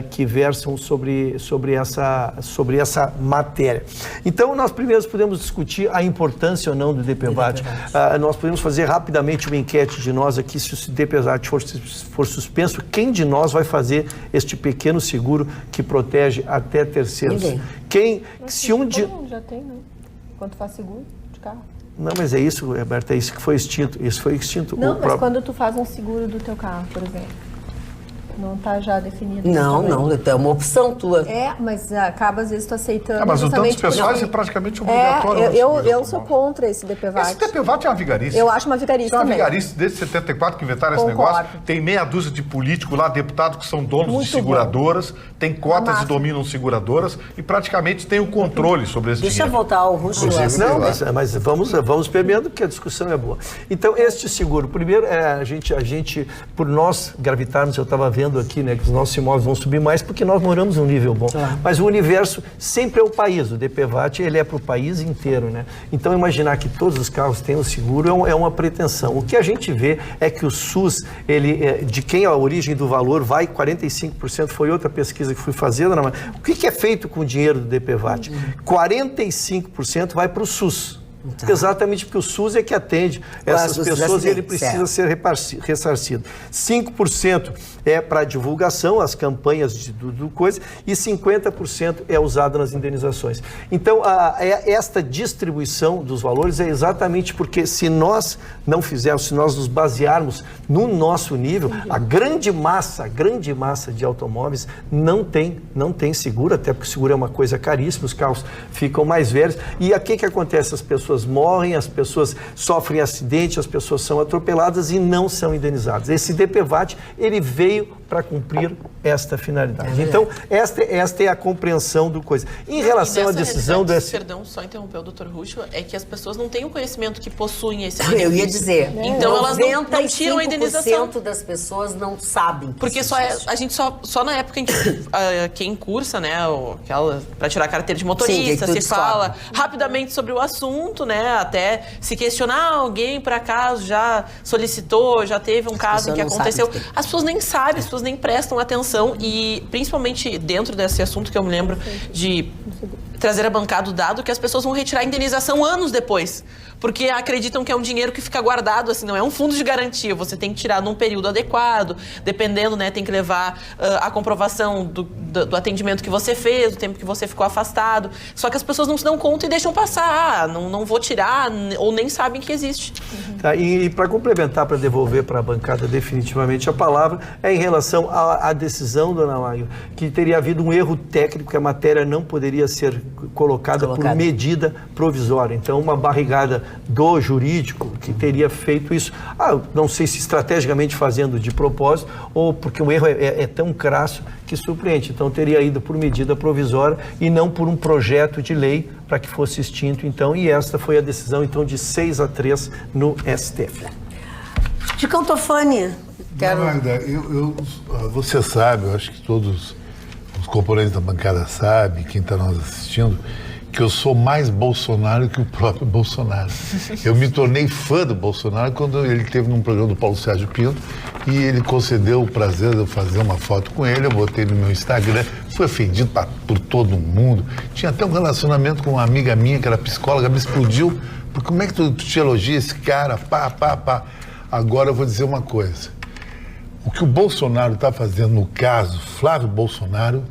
que versam sobre essa matéria. Então, nós primeiro podemos discutir a importância ou não do DPVAT. Nós podemos fazer rapidamente uma enquete de nós aqui, se o DPVAT for suspenso, quem de nós vai fazer este pequeno seguro que protege até terceiros? Ninguém. Todo mundo já tem, né? Quando faz seguro de carro. Não, mas é isso, Roberta, é isso que foi extinto. Isso foi extinto. Não, mas quando tu faz um seguro do teu carro, por exemplo, não está já definido? Não, é uma opção tua. Mas acaba às vezes tu aceitando. Mas os danos pessoais é praticamente obrigatório. Eu sou contra esse DPVAT. Esse DPVAT é uma vigarice. Eu acho uma vigarice também. É uma vigarice desde 74 que inventaram esse negócio. Tem meia dúzia de políticos lá, deputados que são donos de seguradoras, tem cotas e dominam seguradoras e praticamente tem o controle sobre esse dinheiro. Deixa eu voltar ao Ruxo. Não, mas vamos permeando porque a discussão é boa. Então, este seguro, primeiro, a gente, por nós gravitarmos, eu estava vendo aqui, né, que os nossos imóveis vão subir mais porque nós moramos num nível bom. Mas o universo sempre é o país. O DPVAT, ele é para o país inteiro, né? Então, imaginar que todos os carros tenham seguro é uma pretensão. O que a gente vê é que o SUS, de quem a origem do valor vai, 45%, foi outra pesquisa que fui fazer, dona Maria. O que é feito com o dinheiro do DPVAT? 45% vai para o SUS. Exatamente porque o SUS é que atende essas pessoas e ele precisa ser ressarcido. 5% é para divulgação, as campanhas do coisa, e 50% é usado nas indenizações. Então, esta distribuição dos valores é exatamente porque se nós não fizermos, se nós nos basearmos no nosso nível, a grande massa de automóveis não tem seguro, até porque o seguro é uma coisa caríssima, os carros ficam mais velhos. E aqui que acontece? As pessoas morrem, as pessoas sofrem acidente, as pessoas são atropeladas e não são indenizadas. Esse DPVAT, ele veio para cumprir esta finalidade. Então, esta é a compreensão do coisa. Em relação à decisão do STF... Perdão, só interromper o Dr. Ruxo, é que as pessoas não têm o conhecimento que possuem esse benefício. Eu ia dizer, então elas não tiram a indenização. 95% das pessoas não sabem. Porque a gente só na época em que quem cursa, né, para tirar a carteira de motorista, se fala rapidamente sobre o assunto, né, até se questionar, alguém por acaso já solicitou, já teve um caso em que aconteceu. As pessoas nem sabem, as pessoas nem prestam atenção e principalmente dentro desse assunto que eu me lembro de trazer a bancada o dado que as pessoas vão retirar a indenização anos depois, porque acreditam que é um dinheiro que fica guardado, assim, não é um fundo de garantia, você tem que tirar num período adequado, dependendo, né, tem que levar a comprovação do atendimento que você fez, do tempo que você ficou afastado, só que as pessoas não se dão conta e deixam passar, não vou tirar, ou nem sabem que existe. Tá, e para complementar, para devolver para a bancada definitivamente a palavra, é em relação à decisão, dona Magda, que teria havido um erro técnico, que a matéria não poderia ser colocada por medida provisória. Então, uma barrigada do jurídico que teria feito isso, não sei se estrategicamente fazendo de propósito ou porque o erro é tão crasso que surpreende. Então, teria ido por medida provisória e não por um projeto de lei para que fosse extinto. Então, e esta foi a decisão, então, de 6-3 no STF. Chicão Tofani, quero... Magda, você sabe, eu acho que todos os componentes da bancada sabem, quem está nos assistindo, que eu sou mais Bolsonaro que o próprio Bolsonaro. Eu me tornei fã do Bolsonaro quando ele esteve num programa do Paulo Sérgio Pinto e ele concedeu o prazer de eu fazer uma foto com ele, eu botei no meu Instagram, fui ofendido por todo mundo. Tinha até um relacionamento com uma amiga minha que era psicóloga, me explodiu. Porque como é que tu te elogia esse cara? Pá. Agora eu vou dizer uma coisa. O que o Bolsonaro está fazendo no caso, Flávio Bolsonaro,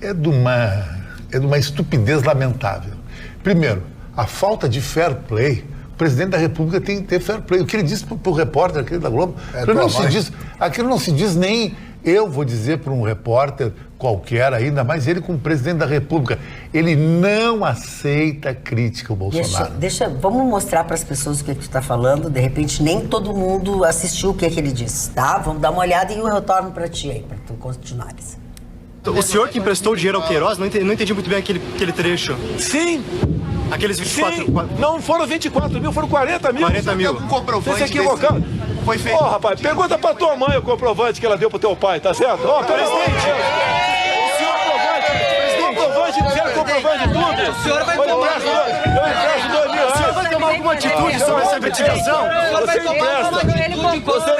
é de uma estupidez lamentável. Primeiro, a falta de fair play. O presidente da República tem que ter fair play. O que ele disse para o repórter aquele da Globo, aquilo não se diz nem eu vou dizer para um repórter qualquer, ainda mais ele como presidente da República. Ele não aceita crítica, o Bolsonaro. Vamos mostrar para as pessoas o que tu está falando. De repente, nem todo mundo assistiu o que ele disse, tá? Vamos dar uma olhada e eu retorno para ti aí, para tu continuares. O senhor que emprestou o dinheiro ao Queiroz, não entendi muito bem aquele trecho. Sim! Aqueles 24... Sim. Não foram 24 mil, foram 40 mil. 40 mil. Você se equivocou. Foi feito. Rapaz, pergunta pra tua mãe o comprovante que ela deu pro teu pai, tá certo? Presidente! O senhor comprovante de tudo. O senhor vai tomar... Eu empresto 2 mil reais. O senhor vai tomar alguma atitude sobre essa investigação? Você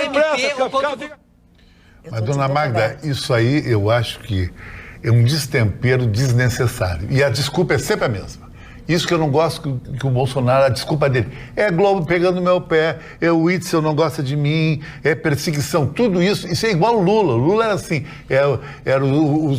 empresta. Mas, dona Magda, isso aí eu acho que é um destempero desnecessário. E a desculpa é sempre a mesma. Isso que eu não gosto que o Bolsonaro, a desculpa dele, é Globo pegando no meu pé, é o Witzel não gosta de mim, é perseguição, tudo isso é igual o Lula. O Lula era assim,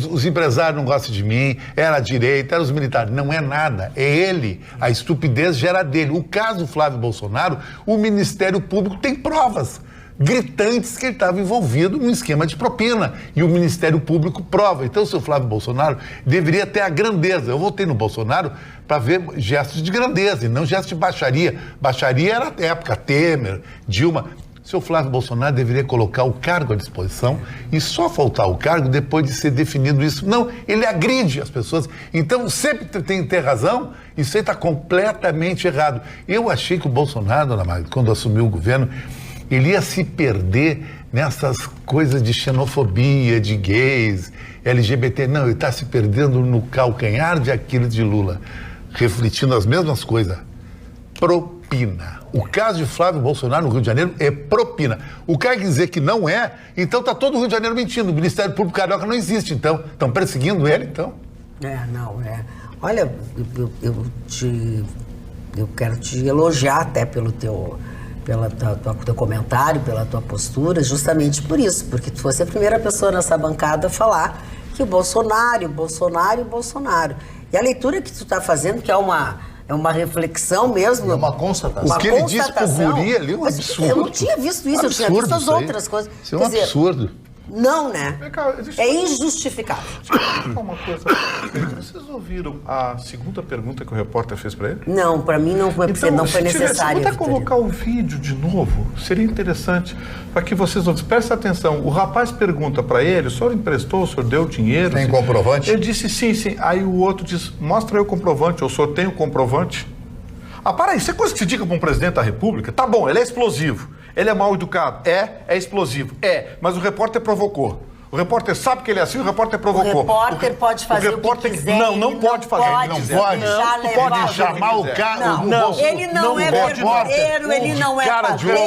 os empresários não gostam de mim, era a direita, eram os militares. Não é nada, é ele, a estupidez gera dele. O caso Flávio Bolsonaro, o Ministério Público tem provas gritantes que ele estava envolvido num esquema de propina. E o Ministério Público prova. Então, o seu Flávio Bolsonaro deveria ter a grandeza. Eu votei no Bolsonaro para ver gestos de grandeza e não gestos de baixaria. Baixaria era a época Temer, Dilma. O seu Flávio Bolsonaro deveria colocar o cargo à disposição e só faltar o cargo depois de ser definido isso. Não, ele agride as pessoas. Então, sempre tem que ter razão. Isso aí está completamente errado. Eu achei que o Bolsonaro, dona Magda, quando assumiu o governo, ele ia se perder nessas coisas de xenofobia, de gays, LGBT. Não, ele está se perdendo no calcanhar de Aquiles de Lula, refletindo as mesmas coisas. Propina. O caso de Flávio Bolsonaro no Rio de Janeiro é propina. O cara quer dizer que não é, então está todo o Rio de Janeiro mentindo. O Ministério Público Carioca não existe, então. Estão perseguindo ele, então. Olha, eu quero te elogiar até pelo teu comentário, pela tua postura, justamente por isso, porque tu fosse a primeira pessoa nessa bancada a falar que o Bolsonaro. E a leitura que tu está fazendo, que é uma reflexão mesmo. É uma constatação. O que ele disse pro guri ali é um absurdo. Eu não tinha visto isso, eu tinha visto as outras coisas. Isso é um absurdo. Não, né? É injustificável. Uma coisa. Vocês ouviram a segunda pergunta que o repórter fez para ele? Não, para mim não foi, então, não foi necessário. Se puder colocar o vídeo de novo, seria interessante para que vocês ouçam. Prestem atenção. O rapaz pergunta para ele: o senhor emprestou, o senhor deu dinheiro? Tem comprovante? Ele disse sim. Aí o outro diz: mostra aí o comprovante. O senhor tem o comprovante? Para aí, isso é coisa que se diga para um presidente da República? Tá bom, ele é explosivo. Ele é mal educado. É explosivo. Mas o repórter provocou. O repórter sabe que ele é assim, o repórter provocou. O repórter pode fazer o que quiser. Não pode fazer. Não pode chamar o cara. Não, ele não é verdadeiro, ele não é padreiro.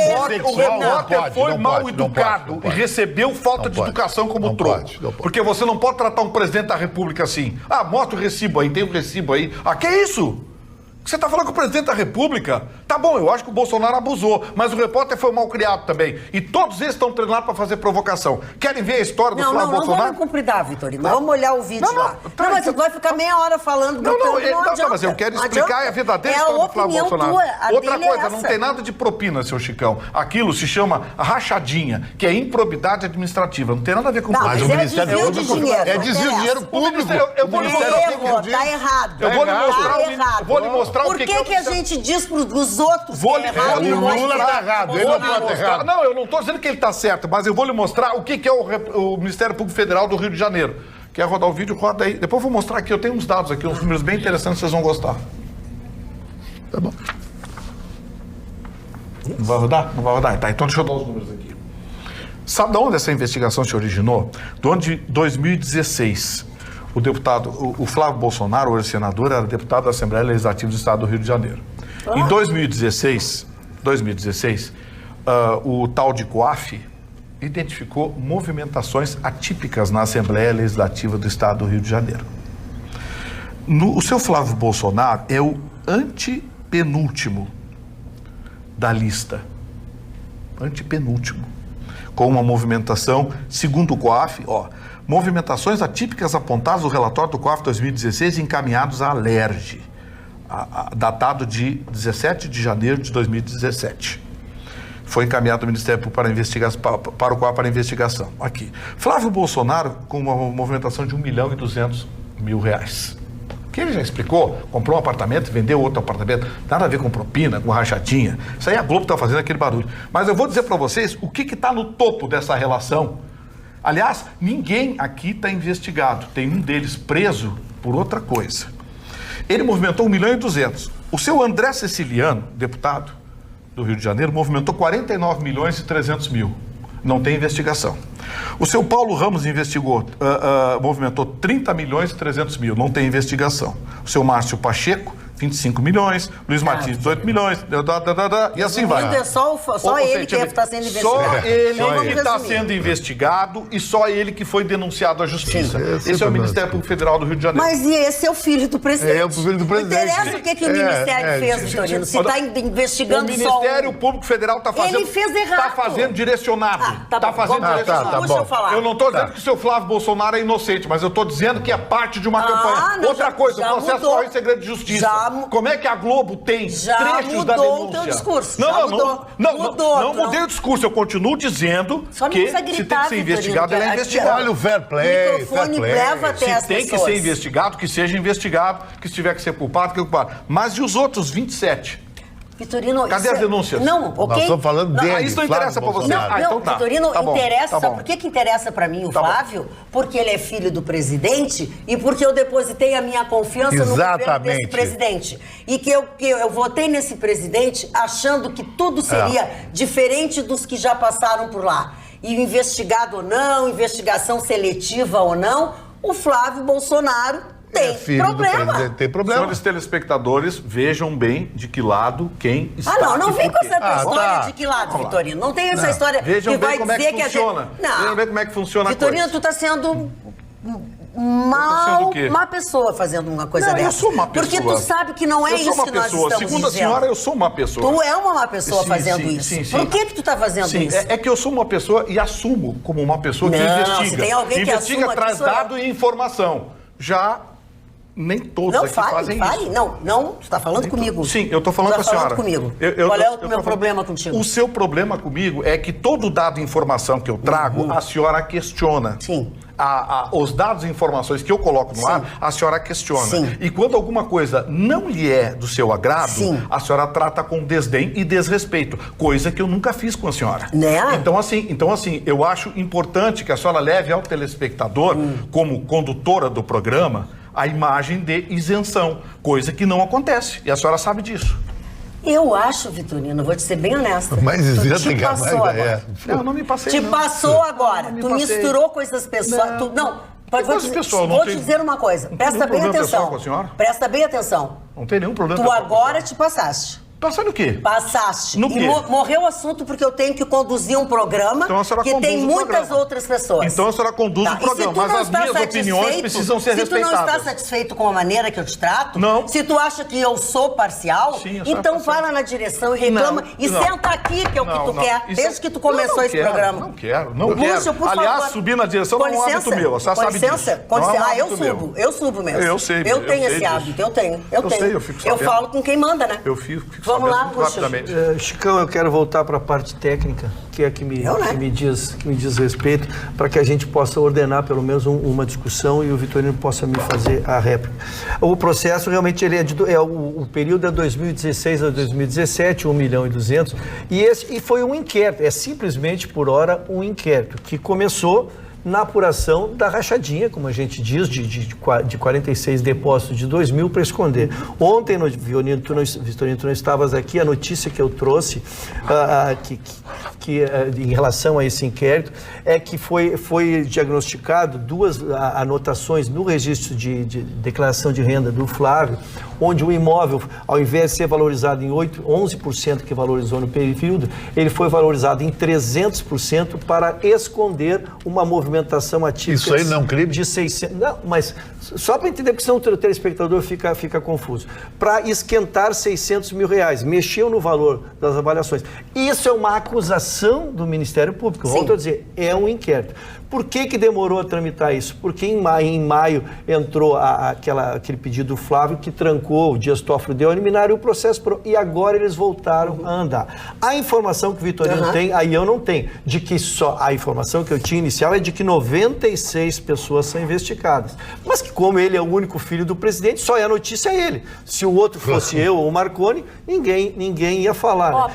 O repórter foi mal educado e recebeu falta de educação como troco. Porque você não pode tratar um presidente da República assim. Mostra o recibo aí, tem o recibo aí. Que é isso? Você está falando com o presidente da República? Tá bom, eu acho que o Bolsonaro abusou, mas o repórter foi mal criado também. E todos eles estão treinados para fazer provocação. Querem ver a história do Flávio Bolsonaro? Não vamos cumpridar, Vitorino. Vamos olhar o vídeo lá. Mas tu vai ficar meia hora falando. Mas eu quero explicar a verdadeira história do Flávio Bolsonaro. Outra coisa, não tem nada de propina, seu Chicão. Aquilo se chama rachadinha, que é improbidade administrativa. Não tem nada a ver com... Mas o Ministério Público é desvio de dinheiro público. Eu vou lhe mostrar. Tá errado. Eu vou lhe mostrar. Por que a gente diz pros outros que é errado? O Lula tá errado, ele não pode errado. Não, eu não estou dizendo que ele está certo, mas eu vou lhe mostrar o que é o Ministério Público Federal do Rio de Janeiro. Quer rodar o vídeo? Roda aí. Depois eu vou mostrar aqui, eu tenho uns dados aqui, uns números bem interessantes, vocês vão gostar. Tá bom. Não vai rodar? Não vai rodar? Tá, então deixa eu dar os números aqui. Sabe de onde essa investigação se originou? De onde, em 2016, o deputado, o Flávio Bolsonaro, hoje senador, era deputado da Assembleia Legislativa do Estado do Rio de Janeiro. Em 2016, o tal de COAF identificou movimentações atípicas na Assembleia Legislativa do Estado do Rio de Janeiro. O seu Flávio Bolsonaro é o antepenúltimo da lista. Antepenúltimo. Com uma movimentação, segundo o COAF, movimentações atípicas apontadas no relatório do COAF 2016 encaminhados à Alerj, datado de 17 de janeiro de 2017. Foi encaminhado ao Ministério Público para o COAF para investigação. Aqui. Flávio Bolsonaro com uma movimentação de R$1.200.000. Que ele já explicou, comprou um apartamento, vendeu outro apartamento, nada a ver com propina, com rachadinha. Isso aí a Globo está fazendo aquele barulho. Mas eu vou dizer para vocês o que está no topo dessa relação. Aliás, ninguém aqui está investigado. Tem um deles preso por outra coisa. Ele movimentou R$1.200.000. O seu André Ceciliano, deputado do Rio de Janeiro, movimentou R$49.300.000. Não tem investigação. O seu Paulo Ramos movimentou R$30.300.000, não tem investigação. O seu Márcio Pacheco, 25 milhões, Luiz Martins, 18 milhões, e assim vai. É só ele que está sendo investigado. Só ele que está sendo investigado e só ele que foi denunciado à justiça. Esse é o Ministério Público Federal do Rio de Janeiro. Mas e esse é o filho do presidente. É o filho do presidente. Não interessa o que o Ministério fez, Vitorino. Se está investigando só o Ministério Público Federal está fazendo... Ele fez errado. Está fazendo direcionado. Tá fazendo direcionado. Deixa eu falar. Eu não estou dizendo que o seu Flávio Bolsonaro é inocente, mas eu estou dizendo que é parte de uma campanha. Outra coisa, o processo corre em segredo de justiça. Como é que a Globo tem trechos da denúncia? Mudou o teu discurso. Não mudei o discurso. Eu continuo dizendo que se tem que ser investigado, ele é investigado. Olha o fair play. O microfone leva até as pessoas. Se tem que ser investigado, que seja investigado. Que se tiver que ser culpado, que é culpado. Mas e os outros 27? Vitorino, cadê as denúncias? Não, ok? Nós estamos falando dele. Isso não interessa para você. Não, tá. Vitorino, tá bom, interessa. Tá sabe por que interessa para mim o Flávio? Porque ele é filho do presidente e porque eu depositei a minha confiança no governo desse presidente. E que eu votei nesse presidente achando que tudo seria diferente dos que já passaram por lá. E investigado ou não, investigação seletiva ou não, o Flávio Bolsonaro tem problema. Tem problema. Senhores telespectadores, vejam bem de que lado quem está. Não vem com essa história de que lado, Vitorino. Não tem essa história que vai dizer que funciona. Vejam bem como é que funciona Vitorino, a coisa. tu está sendo uma pessoa fazendo uma coisa dessa. Eu sou uma pessoa. Porque tu sabe que não é isso que nós estamos dizendo. Segundo a senhora, eu sou uma pessoa. Tu é uma má pessoa fazendo isso. Por que tu está fazendo isso? É que eu sou uma pessoa e assumo como uma pessoa que investiga. Se tem alguém que investiga, traz dado e informação. Já nem todos aqui fazem isso. Não, tu está falando comigo. Sim, eu estou falando com a senhora. Comigo. Qual é o meu problema contigo? O seu problema comigo é que todo dado e informação que eu trago, a senhora questiona. Sim. Os dados e informações que eu coloco no ar, a senhora questiona. Sim. E quando alguma coisa não lhe é do seu agrado, a senhora trata com desdém e desrespeito, coisa que eu nunca fiz com a senhora. Né? Então assim, eu acho importante que a senhora leve ao telespectador, como condutora do programa, a imagem de isenção, coisa que não acontece. E a senhora sabe disso. Eu acho, Vitorino, vou te ser bem honesta. Mas isenta te passou agora. Não me passei. Te passou agora. Tu misturou com essas pessoas. Vou te dizer uma coisa. Presta bem atenção. Presta bem atenção. Não tem nenhum problema. Tu agora te passaste. Passando o quê? Passaste. No quê? E morreu o assunto porque eu tenho que conduzir um programa que tem muitas outras pessoas. Então a senhora conduz o programa, mas as minhas opiniões precisam ser respeitadas. Se tu não está satisfeito com a maneira que eu te trato, se tu acha que eu sou parcial, então vai lá na direção e reclama senta aqui, que é o que tu quer, desde que tu começou esse programa. Não quero. Aliás, subir na direção não é um hábito meu, a senhora sabe disso. Eu subo mesmo. Eu sei. Eu tenho esse hábito, eu tenho. Eu falo com quem manda, né? Eu fico Vamos lá, rapidamente. Chicão, eu quero voltar para a parte técnica, que é que me diz respeito, para que a gente possa ordenar pelo menos uma discussão e o Vitorino possa me fazer a réplica. O processo realmente o período é 2016 a 2017, 1.200.000, e foi um inquérito, é simplesmente por hora um inquérito, que começou na apuração da rachadinha, como a gente diz, de 46 depósitos de 2 mil para esconder. Ontem, Vitorino, tu não estavas aqui, a notícia que eu trouxe em relação a esse inquérito é que foi diagnosticado 2 anotações no registro de declaração de renda do Flávio, onde o imóvel, ao invés de ser valorizado em 11% que valorizou no período, ele foi valorizado em 300% para esconder uma movimentação atípica. Isso aí não é um crime? De 600... Não, mas só para entender, porque senão o telespectador fica confuso. Para esquentar 600 mil reais, mexeu no valor das avaliações. Isso é uma acusação do Ministério Público. Volto a dizer, é um inquérito. Por que demorou a tramitar isso? Porque em maio entrou aquele pedido do Flávio que trancou, o Dias Toffoli deu a liminar e o processo e agora eles voltaram a andar. A informação que o Vitorino tem, aí eu não tenho, de que só a informação que eu tinha inicial é de que 96 pessoas são investigadas. Mas que como ele é o único filho do presidente, só é a notícia a ele. Se o outro fosse eu ou o Marconi, ninguém ia falar. Né?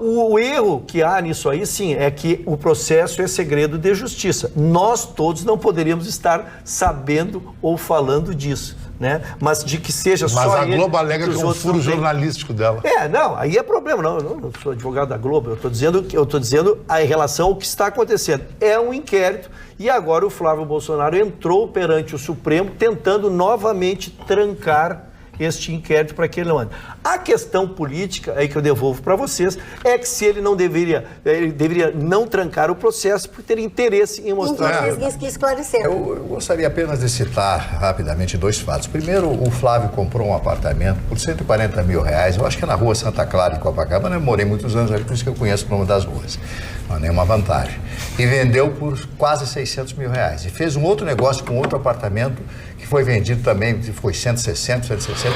O erro que há nisso aí, sim, é que o processo é segredo de justiça. Nós todos não poderíamos estar sabendo ou falando disso, né? Mas de que seja só ele... Mas a Globo alega que é um furo jornalístico dela. Não, aí é problema. Não, eu não sou advogado da Globo, eu estou dizendo em relação ao que está acontecendo. É um inquérito e agora o Flávio Bolsonaro entrou perante o Supremo tentando novamente trancar este inquérito para que ele não ande. A questão política, aí que eu devolvo para vocês, é que se ele deveria não trancar o processo por ter interesse em mostrar... Isso que esclarecer. Eu gostaria apenas de citar rapidamente 2 fatos. Primeiro, o Flávio comprou um apartamento por 140 mil reais, eu acho que é na rua Santa Clara, em Copacabana, eu morei muitos anos ali, por isso que eu conheço o nome das ruas. Não há nenhuma vantagem. E vendeu por quase 600 mil reais. E fez um outro negócio com outro apartamento que foi vendido também, foi 160,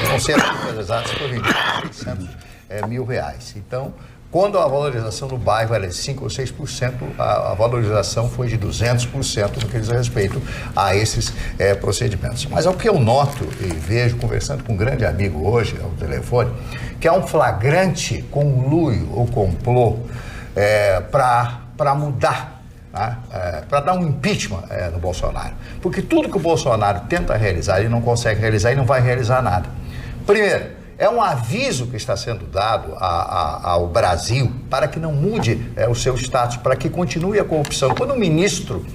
não sei as cifras exatas, foi vendido por 600 mil reais. Então, quando a valorização do bairro era de 5% ou 6%, a valorização foi de 200% no que diz respeito a esses procedimentos. Mas o que eu noto e vejo, conversando com um grande amigo hoje ao telefone, que há um flagrante conluio ou complô para mudar, para dar um impeachment no Bolsonaro. Porque tudo que o Bolsonaro tenta realizar, ele não consegue realizar e não vai realizar nada. Primeiro, é um aviso que está sendo dado ao Brasil para que não mude o seu status, para que continue a corrupção. Quando o ministro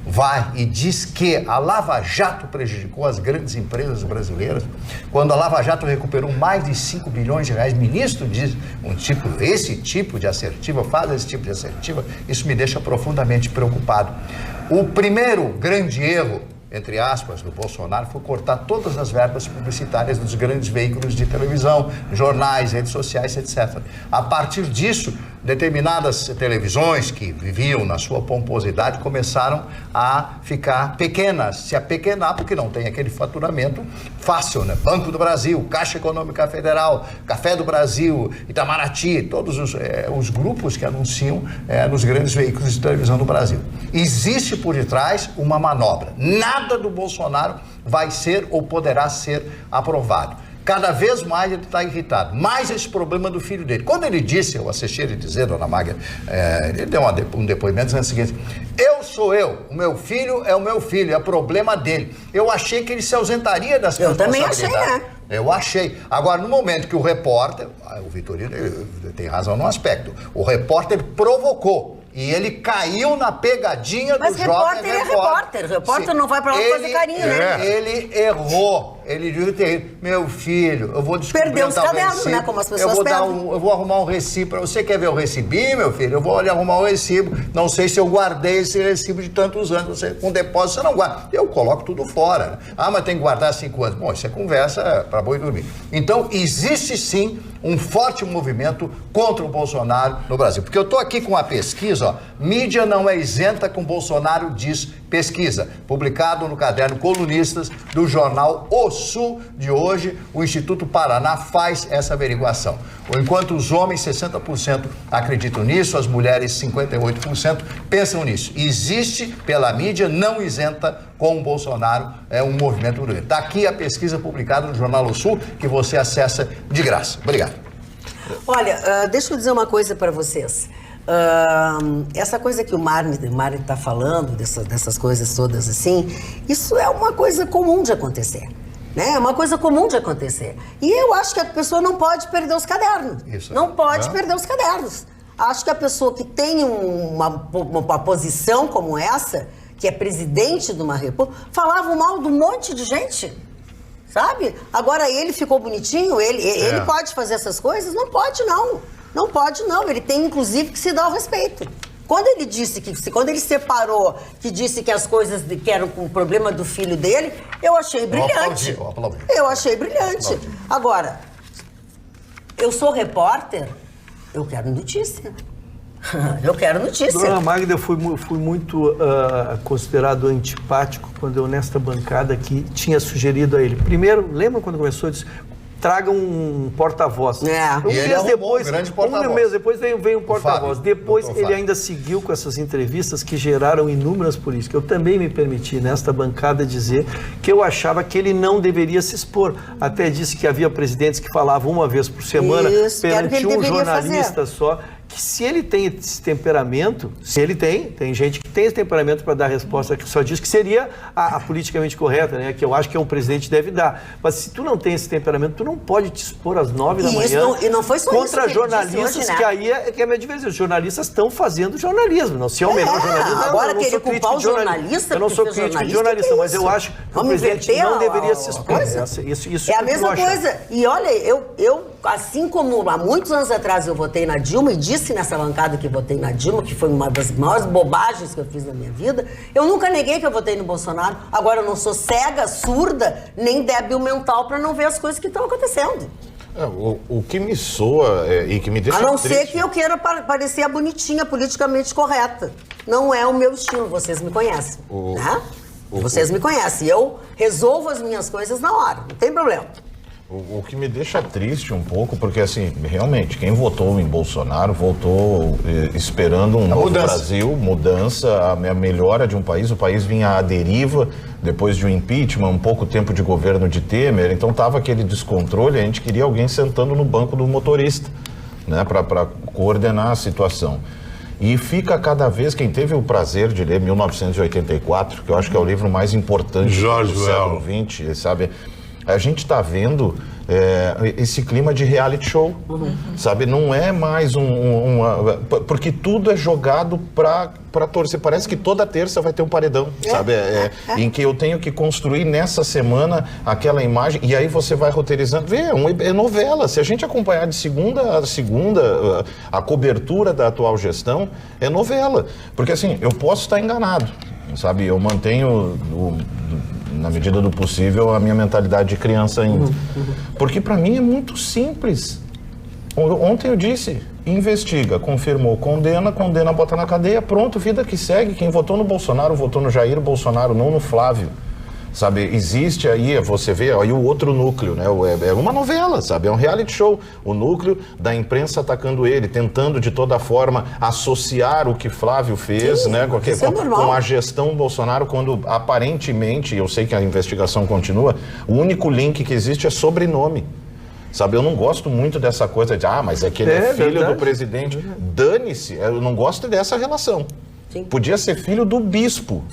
vai e diz que a Lava Jato prejudicou as grandes empresas brasileiras, quando a Lava Jato recuperou mais de 5 bilhões de reais, ministro diz esse tipo de assertiva, faz esse tipo de assertiva, isso me deixa profundamente preocupado. O primeiro grande erro, entre aspas, do Bolsonaro foi cortar todas as verbas publicitárias dos grandes veículos de televisão, jornais, redes sociais, etc. A partir disso, determinadas televisões que viviam na sua pomposidade começaram a ficar pequenas, se apequenar, porque não tem aquele faturamento fácil, né? Banco do Brasil, Caixa Econômica Federal, Café do Brasil, Itamaraty, todos os grupos que anunciam nos grandes veículos de televisão do Brasil. Existe por detrás uma manobra. Nada do Bolsonaro vai ser ou poderá ser aprovado. Cada vez mais ele está irritado. Mais esse problema do filho dele. Quando ele disse, eu assisti ele dizer, dona Magda, ele deu um depoimento dizendo o seguinte: eu sou eu, o meu filho é o meu filho, é problema dele. Eu achei que ele se ausentaria das responsabilidades. Eu também achei, né? Eu achei. Agora, no momento que o repórter, o Vitorino tem razão no aspecto, o repórter provocou. E ele caiu na pegadinha do jovem repórter. Mas repórter é repórter. Repórter não vai pra lá fazer carinho, né? Ele errou. Ele disse, meu filho, eu vou descobrir. Perdeu os cadernos, né? Como as pessoas pedem. Eu vou arrumar um recibo para você. Quer ver o recibinho, meu filho? Eu vou ali arrumar um recibo. Não sei se eu guardei esse recibo de tantos anos. Você, com depósito, você não guarda. Eu coloco tudo fora. Ah, mas tem que guardar 5 anos. Bom, isso é conversa para boi dormir. Então, existe sim um forte movimento contra o Bolsonaro no Brasil. Porque eu estou aqui com a pesquisa, ó, mídia não é isenta com Bolsonaro, diz pesquisa, publicado no caderno Colunistas do jornal O Sul de hoje. O Instituto Paraná faz essa averiguação. Enquanto os homens, 60% acreditam nisso, as mulheres, 58% pensam nisso. Existe, pela mídia não isenta com o Bolsonaro, um movimento grande. Está aqui a pesquisa publicada no jornal O Sul, que você acessa de graça. Obrigado. Olha, deixa eu dizer uma coisa para vocês. essa coisa que o Marne está falando, dessas coisas todas assim, isso é uma coisa comum de acontecer. Né? É uma coisa comum de acontecer. E eu acho que a pessoa não pode perder os cadernos. Não pode perder os cadernos. Acho que a pessoa que tem uma posição como essa, que é presidente de uma república, falava mal de um monte de gente. Sabe? Agora ele ficou bonitinho, ele pode fazer essas coisas? Não pode, não. Não pode, não. Ele tem, inclusive, que se dar o respeito. Quando ele disse quando ele separou, que disse que as coisas que eram com o problema do filho dele, eu achei brilhante. Eu achei brilhante. Agora, eu sou repórter, eu quero notícia. Eu quero notícia. Dona Magda, eu fui muito considerado antipático quando eu, nesta bancada aqui, tinha sugerido a ele. Primeiro, lembra quando começou? Eu disse, traga um porta-voz. Um mês depois veio um porta-voz. Depois ele ainda seguiu com essas entrevistas que geraram inúmeras políticas. Eu também me permiti, nesta bancada, dizer que eu achava que ele não deveria se expor. Até disse que havia presidentes que falavam uma vez por semana perante um jornalista só. Que se ele tem esse temperamento, tem gente que tem esse temperamento para dar resposta, que só diz que seria a politicamente correta, né? Que eu acho que um presidente deve dar. Mas se tu não tem esse temperamento, tu não pode te expor às 9 da manhã e não foi só contra jornalistas, hoje, né? Que aí é a minha diversão. Os jornalistas estão fazendo jornalismo. Não, se é o melhor jornalismo, agora querer culpar o jornalista. Eu não sou crítico de jornalista, mas eu acho que o presidente não deveria se expor. Isso é a mesma coisa. E olha, eu, assim como há muitos anos atrás eu votei na Dilma e disse nessa bancada que votei na Dilma, que foi uma das maiores bobagens que eu fiz na minha vida, eu nunca neguei que eu votei no Bolsonaro. Agora eu não sou cega, surda, nem débil mental para não ver as coisas que estão acontecendo. O que me soa e que me deixa triste... A não ser que eu queira parecer a bonitinha, politicamente correta. Não é o meu estilo, vocês me conhecem, né? Vocês me conhecem. Eu resolvo as minhas coisas na hora, não tem problema. O que me deixa triste um pouco, porque assim, realmente, quem votou em Bolsonaro votou esperando um novo Brasil, mudança, a melhora de um país. O país vinha à deriva depois de um impeachment, um pouco tempo de governo de Temer, então estava aquele descontrole, a gente queria alguém sentando no banco do motorista, né, para coordenar a situação. E fica cada vez, quem teve o prazer de ler 1984, que eu acho que é o livro mais importante do século XX, sabe? A gente está vendo esse clima de reality show, sabe? Não é mais porque tudo é jogado para torcer. Parece que toda terça vai ter um paredão, sabe? Em que eu tenho que construir nessa semana aquela imagem, e aí você vai roteirizando. Vê, é novela. Se a gente acompanhar de segunda a segunda a cobertura da atual gestão, é novela. Porque assim, eu posso estar enganado, sabe? Eu mantenho na medida do possível, a minha mentalidade de criança ainda. Porque para mim é muito simples. Ontem eu disse, investiga, confirmou, condena, bota na cadeia, pronto, vida que segue. Quem votou no Bolsonaro, votou no Jair Bolsonaro, não no Flávio. Sabe, existe aí, você vê, aí o outro núcleo, né? É uma novela, sabe? É um reality show. O núcleo da imprensa atacando ele, tentando de toda forma associar o que Flávio fez, sim, né? Com a gestão Bolsonaro, quando aparentemente, eu sei que a investigação continua, o único link que existe é sobrenome. Sabe, eu não gosto muito dessa coisa de, mas é que ele é filho do presidente. Dane-se, eu não gosto dessa relação. Sim. Podia ser filho do bispo.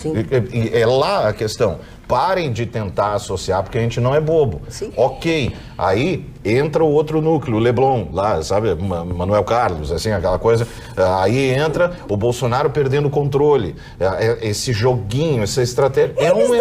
É lá a questão. Parem de tentar associar, porque a gente não é bobo. Sim. Ok, aí entra o outro núcleo, o Leblon, lá, sabe, Manuel Carlos, assim, aquela coisa. Aí entra o Bolsonaro perdendo o controle. Esse joguinho, essa estratégia.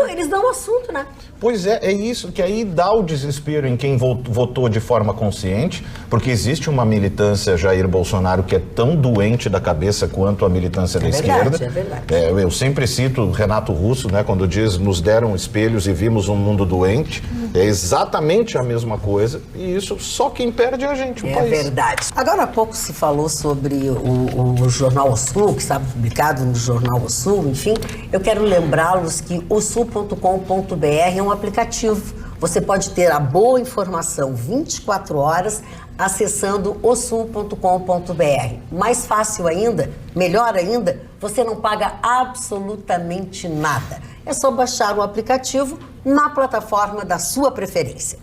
Eles dão um assunto, né? Pois é isso, que aí dá o desespero em quem votou de forma consciente, porque existe uma militância Jair Bolsonaro que é tão doente da cabeça quanto a militância da esquerda. É verdade. Eu sempre cito o Renato Russo, né, quando diz, nos deram espelhos e vimos um mundo doente. É exatamente a mesma coisa, e isso só quem perde é a gente, o país. É verdade. Agora há pouco se falou sobre o Jornal O Sul, que está publicado no Jornal O Sul, enfim. Eu quero lembrá-los que osul.com.br é um aplicativo. Você pode ter a boa informação 24 horas acessando osul.com.br. Mais fácil ainda, melhor ainda, você não paga absolutamente nada. É só baixar o aplicativo na plataforma da sua preferência.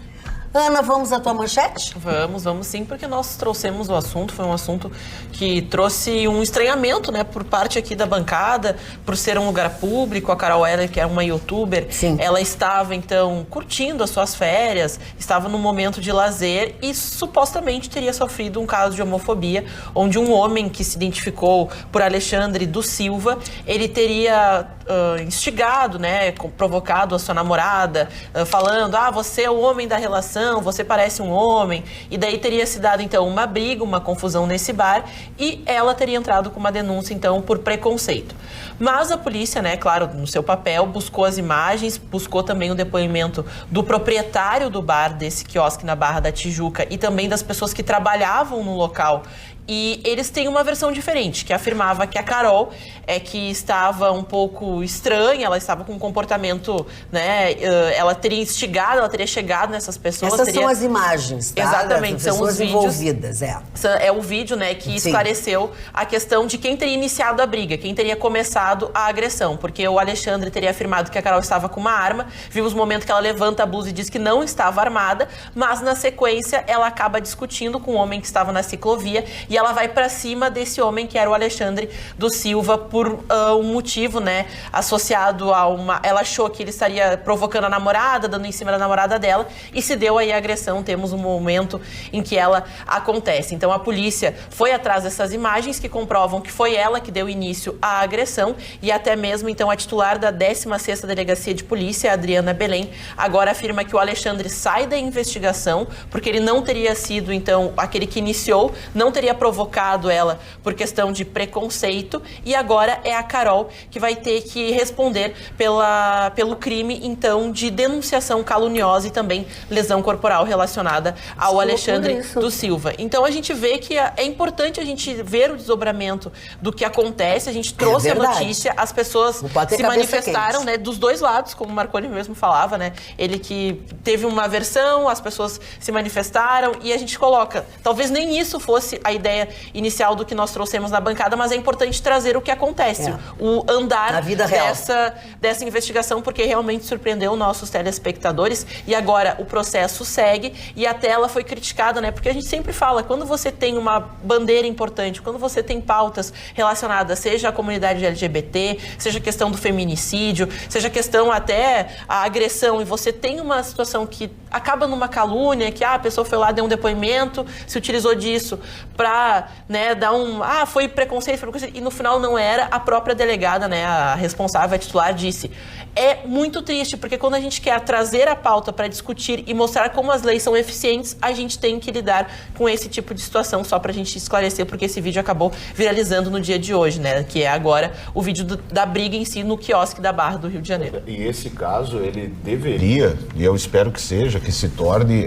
Ana, vamos à tua manchete? Vamos sim, porque nós trouxemos o assunto, foi um assunto que trouxe um estranhamento, né, por parte aqui da bancada, por ser um lugar público. A Carol Heller, que é uma youtuber, ela estava, então, curtindo as suas férias, estava num momento de lazer e supostamente teria sofrido um caso de homofobia, onde um homem que se identificou por Alexandre do Silva, ele teria instigado, né, provocado a sua namorada, falando, você é o homem da relação, você parece um homem, e daí teria se dado, então, uma briga, uma confusão nesse bar, e ela teria entrado com uma denúncia, então, por preconceito. Mas a polícia, né, claro, no seu papel, buscou as imagens, buscou também o depoimento do proprietário do bar, desse quiosque na Barra da Tijuca, e também das pessoas que trabalhavam no local. E eles têm uma versão diferente, que afirmava que a Carol que estava um pouco estranha, ela estava com um comportamento, né, ela teria instigado, ela teria chegado nessas pessoas. Essas são as imagens, tá? Exatamente, são os vídeos envolvidas, É o vídeo, né, que esclareceu a questão de quem teria iniciado a briga, quem teria começado a agressão, porque o Alexandre teria afirmado que a Carol estava com uma arma, vimos o momento que ela levanta a blusa e diz que não estava armada, mas na sequência ela acaba discutindo com o homem que estava na ciclovia e ela vai pra cima desse homem que era o Alexandre do Silva por um motivo, né, associado a uma... Ela achou que ele estaria provocando a namorada, dando em cima da namorada dela, e se deu aí a agressão. Temos um momento em que ela acontece. Então a polícia foi atrás dessas imagens que comprovam que foi ela que deu início à agressão, e até mesmo então a titular da 16ª Delegacia de Polícia, Adriana Belém, agora afirma que o Alexandre sai da investigação porque ele não teria sido então aquele que iniciou, não teria provocado ela por questão de preconceito, e agora é a Carol que vai ter que responder pelo crime, então, de denunciação caluniosa e também lesão corporal relacionada ao Alexandre do Silva. Então, a gente vê que é importante a gente ver o desdobramento do que acontece. A gente trouxe a notícia, as pessoas se manifestaram, né, dos dois lados, como o Marconi mesmo falava, né? Ele que teve uma versão, as pessoas se manifestaram e a gente coloca. Talvez nem isso fosse a ideia inicial do que nós trouxemos na bancada, mas é importante trazer o que acontece, o andar dessa investigação, porque realmente surpreendeu nossos telespectadores. E agora o processo segue e a tela foi criticada, né? Porque a gente sempre fala, quando você tem uma bandeira importante, quando você tem pautas relacionadas, seja a comunidade LGBT, seja a questão do feminicídio, seja a questão até a agressão, e você tem uma situação que acaba numa calúnia, que a pessoa foi lá, deu um depoimento, se utilizou disso para, né, dar foi preconceito, e no final não era. A própria delegada, né, a responsável, a titular, disse: é muito triste, porque quando a gente quer trazer a pauta para discutir e mostrar como as leis são eficientes, a gente tem que lidar com esse tipo de situação, só para a gente esclarecer, porque esse vídeo acabou viralizando no dia de hoje, né, que é agora o vídeo da briga em si no quiosque da Barra do Rio de Janeiro. E esse caso, ele deveria, e eu espero que seja, que se torne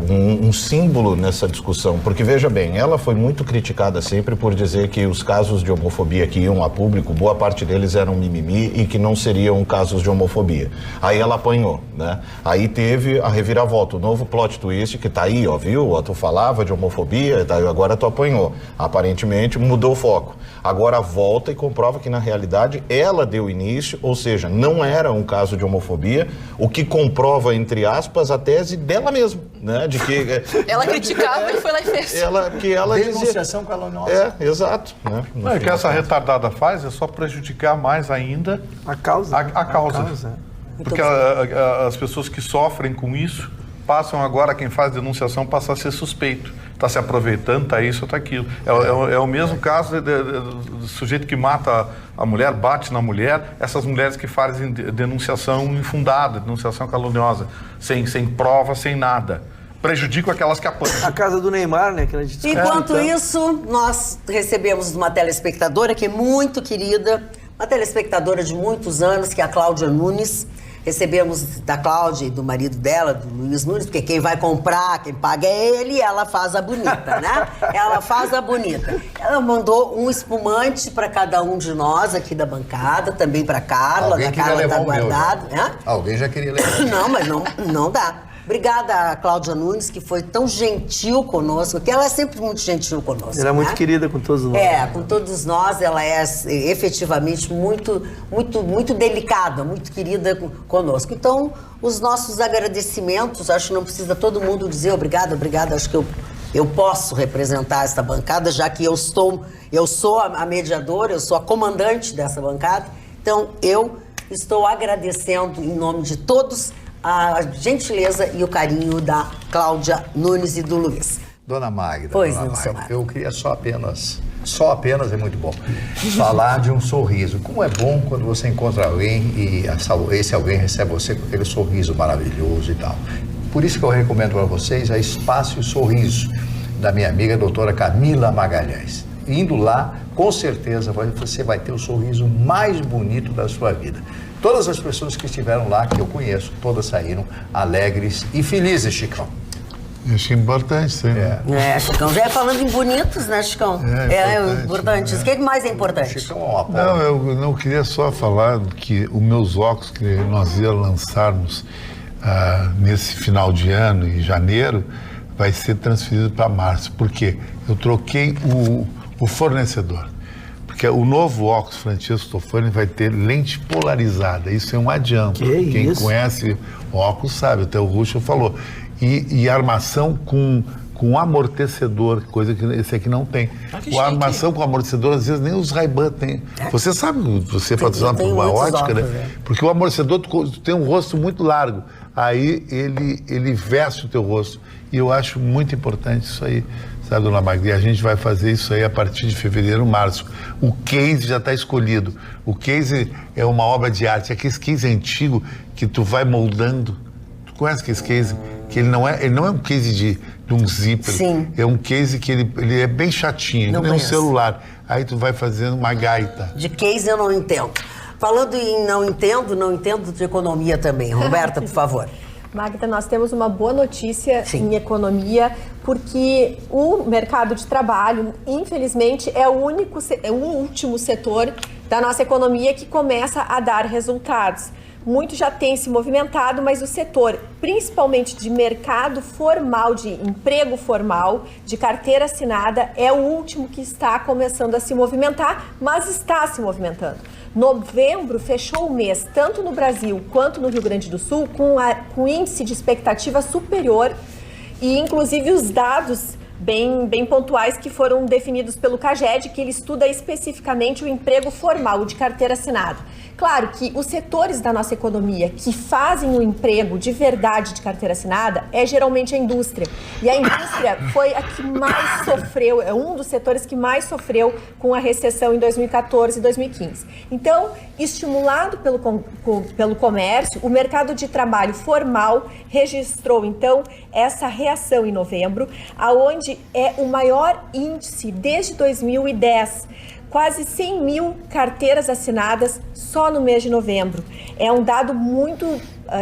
um símbolo nessa discussão, porque veja bem, ela foi muito criticada sempre por dizer que os casos de homofobia que iam a público, boa parte deles eram mimimi e que não seriam casos de homofobia. Aí ela apanhou, né? Aí teve a reviravolta, o novo plot twist que tá aí, ó, viu? Tu falava de homofobia, agora tu apanhou. Aparentemente mudou o foco. Agora volta e comprova que na realidade ela deu início, ou seja, não era um caso de homofobia, o que comprova, entre aspas, a tese dela mesma, né? De que... ela criticava e foi lá e fez. Ela denunciação caluniosa. Exato. Né? Não, que essa retardada faz é só prejudicar mais ainda a causa. A causa. Porque as pessoas que sofrem com isso passam agora, quem faz denunciação passa a ser suspeito. Está se aproveitando, está isso, está aquilo. É o mesmo caso do sujeito que mata a mulher, bate na mulher, essas mulheres que fazem denunciação infundada, denunciação caluniosa, sem prova, sem nada. Prejudicam aquelas que apanham. A casa do Neymar, né? Que a gente Enquanto isso, nós recebemos uma telespectadora que é muito querida, uma telespectadora de muitos anos, que é a Cláudia Nunes. Recebemos da Cláudia e do marido dela, do Luiz Nunes, porque quem vai comprar, quem paga é ele, e ela faz a bonita, né? Ela faz a bonita. Ela mandou um espumante para cada um de nós aqui da bancada, também para Carla, a Carla tá guardado. Alguém já queria levar. Não, mas não dá. Obrigada a Cláudia Nunes, que foi tão gentil conosco, que ela é sempre muito gentil conosco. Ela é muito querida com todos nós. Com todos nós, ela é efetivamente muito delicada, muito querida conosco. Então, os nossos agradecimentos, acho que não precisa todo mundo dizer obrigada, acho que eu posso representar esta bancada, já que eu sou a mediadora, eu sou a comandante dessa bancada. Então, eu estou agradecendo em nome de todos a gentileza e o carinho da Cláudia Nunes e do Luiz. Dona Magda, pois Dona não, Magda, eu queria só apenas é muito bom, falar de um sorriso. Como é bom quando você encontra alguém e esse alguém recebe você com aquele sorriso maravilhoso e tal. Por isso que eu recomendo para vocês a Espaço e Sorriso, da minha amiga doutora Camila Magalhães. Indo lá, com certeza você vai ter o sorriso mais bonito da sua vida. Todas as pessoas que estiveram lá, que eu conheço, todas saíram alegres e felizes, Chicão. Acho importante, sim. Chicão, já é falando em bonitos, né, Chicão? É importante. O que mais é importante? Chicão é uma não, eu não queria só falar que os meus óculos que nós ia lançarmos nesse final de ano, em janeiro, vai ser transferido para março. Por quê? Eu troquei o fornecedor. Porque o novo óculos Francisco Tofani vai ter lente polarizada. Isso é um adianto. Quem conhece o óculos sabe, até o Russo falou. E armação com amortecedor, coisa que esse aqui não tem. A armação com amortecedor, às vezes nem os Ray-Ban tem. Você sabe, você patrocinado por uma ótica, né? Porque o amortecedor tem um rosto muito largo. Aí ele veste o teu rosto. E eu acho muito importante isso aí, sabe, dona Magda? E a gente vai fazer isso aí a partir de fevereiro, março. O case já está escolhido. O case é uma obra de arte. Aquele case antigo que tu vai moldando. Tu conhece aquele case? Que ele não é um case de um zíper. Sim. É um case que ele é bem chatinho, não é um celular. Aí tu vai fazendo uma gaita. De case eu não entendo. Falando em não entendo de economia também. Roberta, por favor. Magda, nós temos uma boa notícia em economia, porque o mercado de trabalho, infelizmente, é o último setor da nossa economia que começa a dar resultados. Muito já tem se movimentado, mas o setor, principalmente de mercado formal, de emprego formal, de carteira assinada, é o último que está começando a se movimentar, mas está se movimentando. Novembro fechou o mês, tanto no Brasil quanto no Rio Grande do Sul, com índice de expectativa superior e, inclusive, os dados bem pontuais que foram definidos pelo CAGED, que ele estuda especificamente o emprego formal, o de carteira assinada. Claro que os setores da nossa economia que fazem o emprego de verdade de carteira assinada é geralmente a indústria. E a indústria foi a que mais sofreu, é um dos setores que mais sofreu com a recessão em 2014 e 2015. Então, estimulado pelo comércio, o mercado de trabalho formal registrou, então, essa reação em novembro, aonde é o maior índice desde 2010. Quase 100 mil carteiras assinadas só no mês de novembro. É um dado muito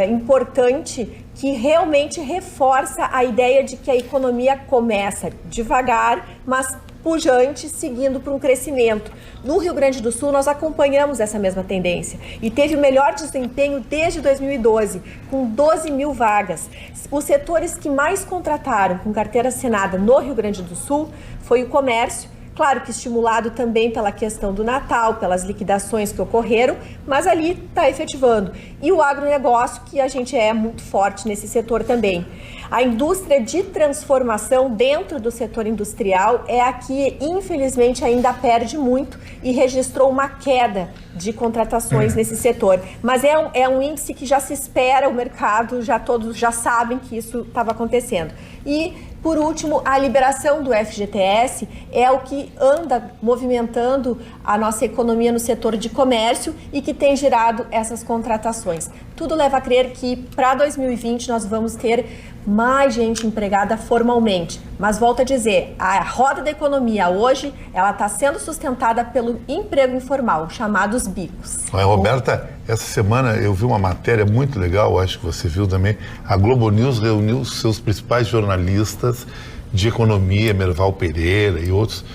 importante que realmente reforça a ideia de que a economia começa devagar, mas pujante, seguindo para um crescimento. No Rio Grande do Sul, nós acompanhamos essa mesma tendência e teve o melhor desempenho desde 2012, com 12 mil vagas. Os setores que mais contrataram com carteira assinada no Rio Grande do Sul foi o comércio, claro que estimulado também pela questão do Natal, pelas liquidações que ocorreram, mas ali está efetivando. E o agronegócio, que a gente é muito forte nesse setor também. A indústria de transformação dentro do setor industrial é a que, infelizmente, ainda perde muito e registrou uma queda de contratações nesse setor. Mas é um índice que já se espera, o mercado, todos já sabem que isso estava acontecendo. E, por último, a liberação do FGTS é o que anda movimentando a nossa economia no setor de comércio e que tem gerado essas contratações. Tudo leva a crer que para 2020 nós vamos ter mais gente empregada formalmente. Mas volto a dizer, a roda da economia hoje, ela está sendo sustentada pelo emprego informal, chamados bicos. Roberta, essa semana eu vi uma matéria muito legal, acho que você viu também. A Globo News reuniu seus principais jornalistas de economia, Merval Pereira e outros,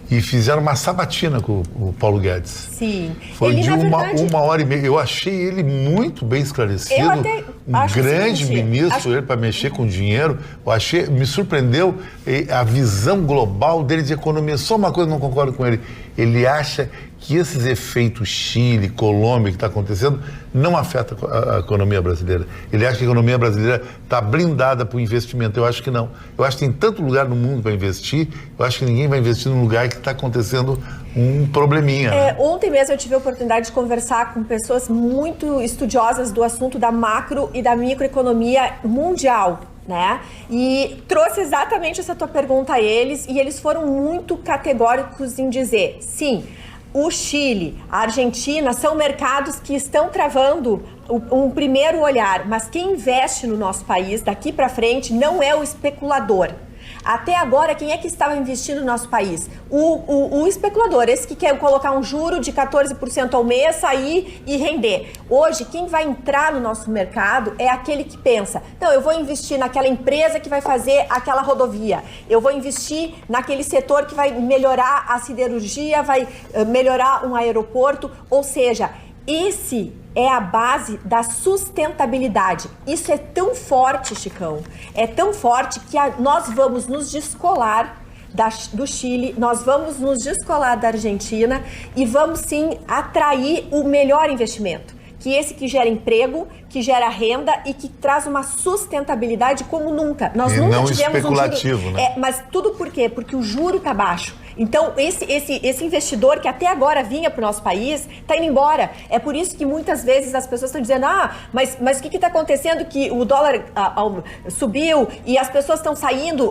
e fizeram uma sabatina com o Paulo Guedes. Sim. Foi ele, de uma hora e meia. Eu achei ele muito bem esclarecido. Eu até um grande ministro, ele para mexer com dinheiro. Me surpreendeu a visão global dele de economia. Só uma coisa, não concordo com ele. Ele acha que esses efeitos Chile, Colômbia que está acontecendo não afeta a economia brasileira. Ele acha que a economia brasileira está blindada para o investimento. Eu acho que não. Eu acho que tem tanto lugar no mundo para investir, eu acho que ninguém vai investir num lugar que está acontecendo um probleminha. Ontem mesmo eu tive a oportunidade de conversar com pessoas muito estudiosas do assunto da macro e da microeconomia mundial. Né? E trouxe exatamente essa tua pergunta a eles, e eles foram muito categóricos em dizer, sim, o Chile, a Argentina são mercados que estão travando um primeiro olhar, mas quem investe no nosso país daqui para frente não é o especulador. Até agora, quem é que estava investindo no nosso país? O especulador, esse que quer colocar um juro de 14% ao mês, sair e render. Hoje, quem vai entrar no nosso mercado é aquele que pensa, não, eu vou investir naquela empresa que vai fazer aquela rodovia, eu vou investir naquele setor que vai melhorar a siderurgia, vai melhorar um aeroporto, ou seja, esse é a base da sustentabilidade. Isso é tão forte, Chicão, é tão forte que nós vamos nos descolar do Chile, nós vamos nos descolar da Argentina e vamos sim atrair o melhor investimento. Que esse que gera emprego, que gera renda e que traz uma sustentabilidade como nunca. Nós nunca tivemos especulativo, um juro, né? Mas tudo por quê? Porque o juro está baixo. Então, esse investidor que até agora vinha para o nosso país, está indo embora. É por isso que muitas vezes as pessoas estão dizendo, mas o que está acontecendo que o dólar subiu e as pessoas estão saindo,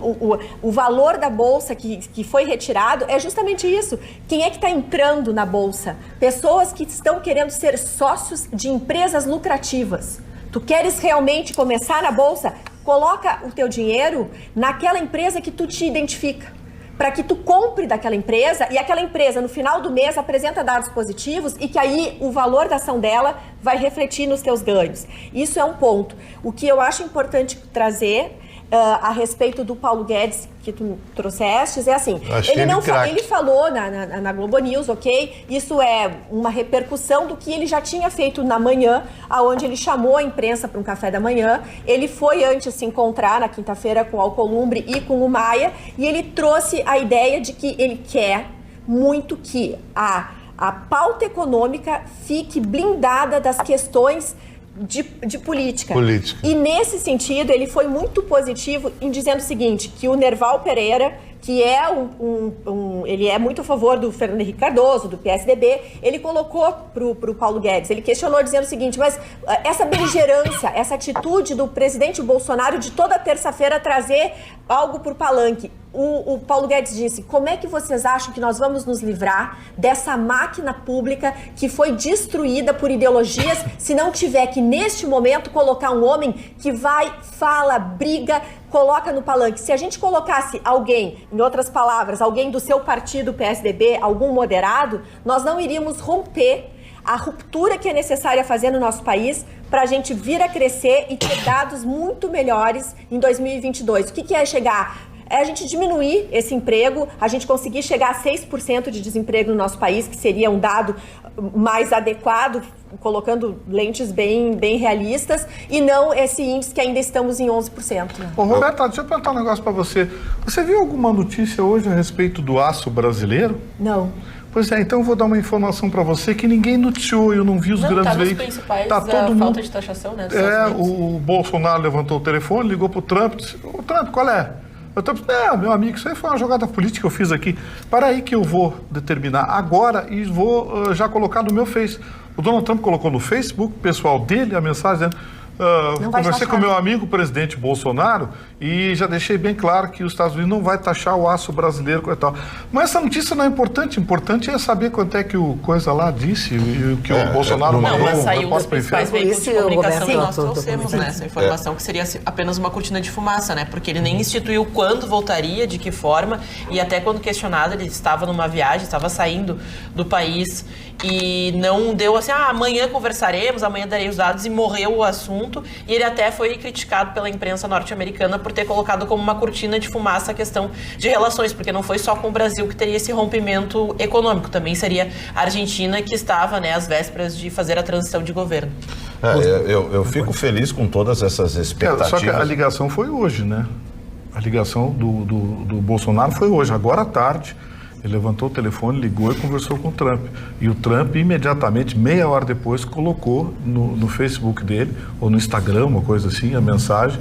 o valor da bolsa que foi retirado é justamente isso. Quem é que está entrando na bolsa? Pessoas que estão querendo ser sócios de empresas lucrativas. Tu queres realmente começar na bolsa? Coloca o teu dinheiro naquela empresa que tu te identifica, para que tu compre daquela empresa e aquela empresa no final do mês apresenta dados positivos e que aí o valor da ação dela vai refletir nos teus ganhos. Isso é um ponto. O que eu acho importante trazer a respeito do Paulo Guedes que tu trouxestes é assim, ele falou na Globo News, ok? Isso é uma repercussão do que ele já tinha feito na manhã, aonde ele chamou a imprensa para um café da manhã. Ele foi antes se encontrar na quinta-feira com o Alcolumbre e com o Maia, e ele trouxe a ideia de que ele quer muito que a pauta econômica fique blindada das questões de política. E nesse sentido, ele foi muito positivo em dizendo o seguinte, que o Nerval Pereira, que é ele é muito a favor do Fernando Henrique Cardoso, do PSDB, ele colocou pro Paulo Guedes, ele questionou dizendo o seguinte, mas essa beligerância, essa atitude do presidente Bolsonaro de toda terça-feira trazer algo pro palanque, o Paulo Guedes disse, como é que vocês acham que nós vamos nos livrar dessa máquina pública que foi destruída por ideologias, se não tiver que, neste momento, colocar um homem que vai, fala, briga, coloca no palanque. Se a gente colocasse alguém, em outras palavras, alguém do seu partido, PSDB, algum moderado, nós não iríamos romper a ruptura que é necessária fazer no nosso país para a gente vir a crescer e ter dados muito melhores em 2022. O que é chegar? É a gente diminuir esse emprego, a gente conseguir chegar a 6% de desemprego no nosso país, que seria um dado mais adequado, colocando lentes bem realistas, e não esse índice que ainda estamos em 11%. Ô, Roberta, deixa eu perguntar um negócio para você. Você viu alguma notícia hoje a respeito do aço brasileiro? Não. Pois é, então eu vou dar uma informação para você que ninguém noticiou, eu não vi os grandes veículos. Tá todo mundo... falta de taxação, né? O Bolsonaro levantou o telefone, ligou pro Trump, disse, ô Trump, qual é? Eu tô pensando, meu amigo, isso aí foi uma jogada política que eu fiz aqui. Para aí que eu vou determinar agora e vou já colocar no meu Face. O Donald Trump colocou no Facebook pessoal dele a mensagem dizendo, conversei com meu amigo, o presidente Bolsonaro, e já deixei bem claro que os Estados Unidos não vai taxar o aço brasileiro e tal. Mas essa notícia não é importante. Importante é saber quanto é que o coisa lá disse e o que o Bolsonaro mandou. Não, mas saiu dos principais veículos de comunicação que nós trouxemos, né? Essa informação que seria apenas uma cortina de fumaça, né? Porque ele nem instituiu quando voltaria, de que forma, e até quando questionado, ele estava numa viagem, estava saindo do país e não deu assim, amanhã conversaremos, amanhã darei os dados, e morreu o assunto. assunto, e ele até foi criticado pela imprensa norte-americana por ter colocado como uma cortina de fumaça a questão de relações, porque não foi só com o Brasil que teria esse rompimento econômico, também seria a Argentina, que estava, né, às vésperas de fazer a transição de governo. Eu fico feliz com todas essas expectativas. Só que a ligação foi hoje, né? A ligação do Bolsonaro foi hoje, agora à tarde. Ele levantou o telefone, ligou e conversou com o Trump. E o Trump, imediatamente, meia hora depois, colocou no Facebook dele, ou no Instagram, uma coisa assim, a mensagem,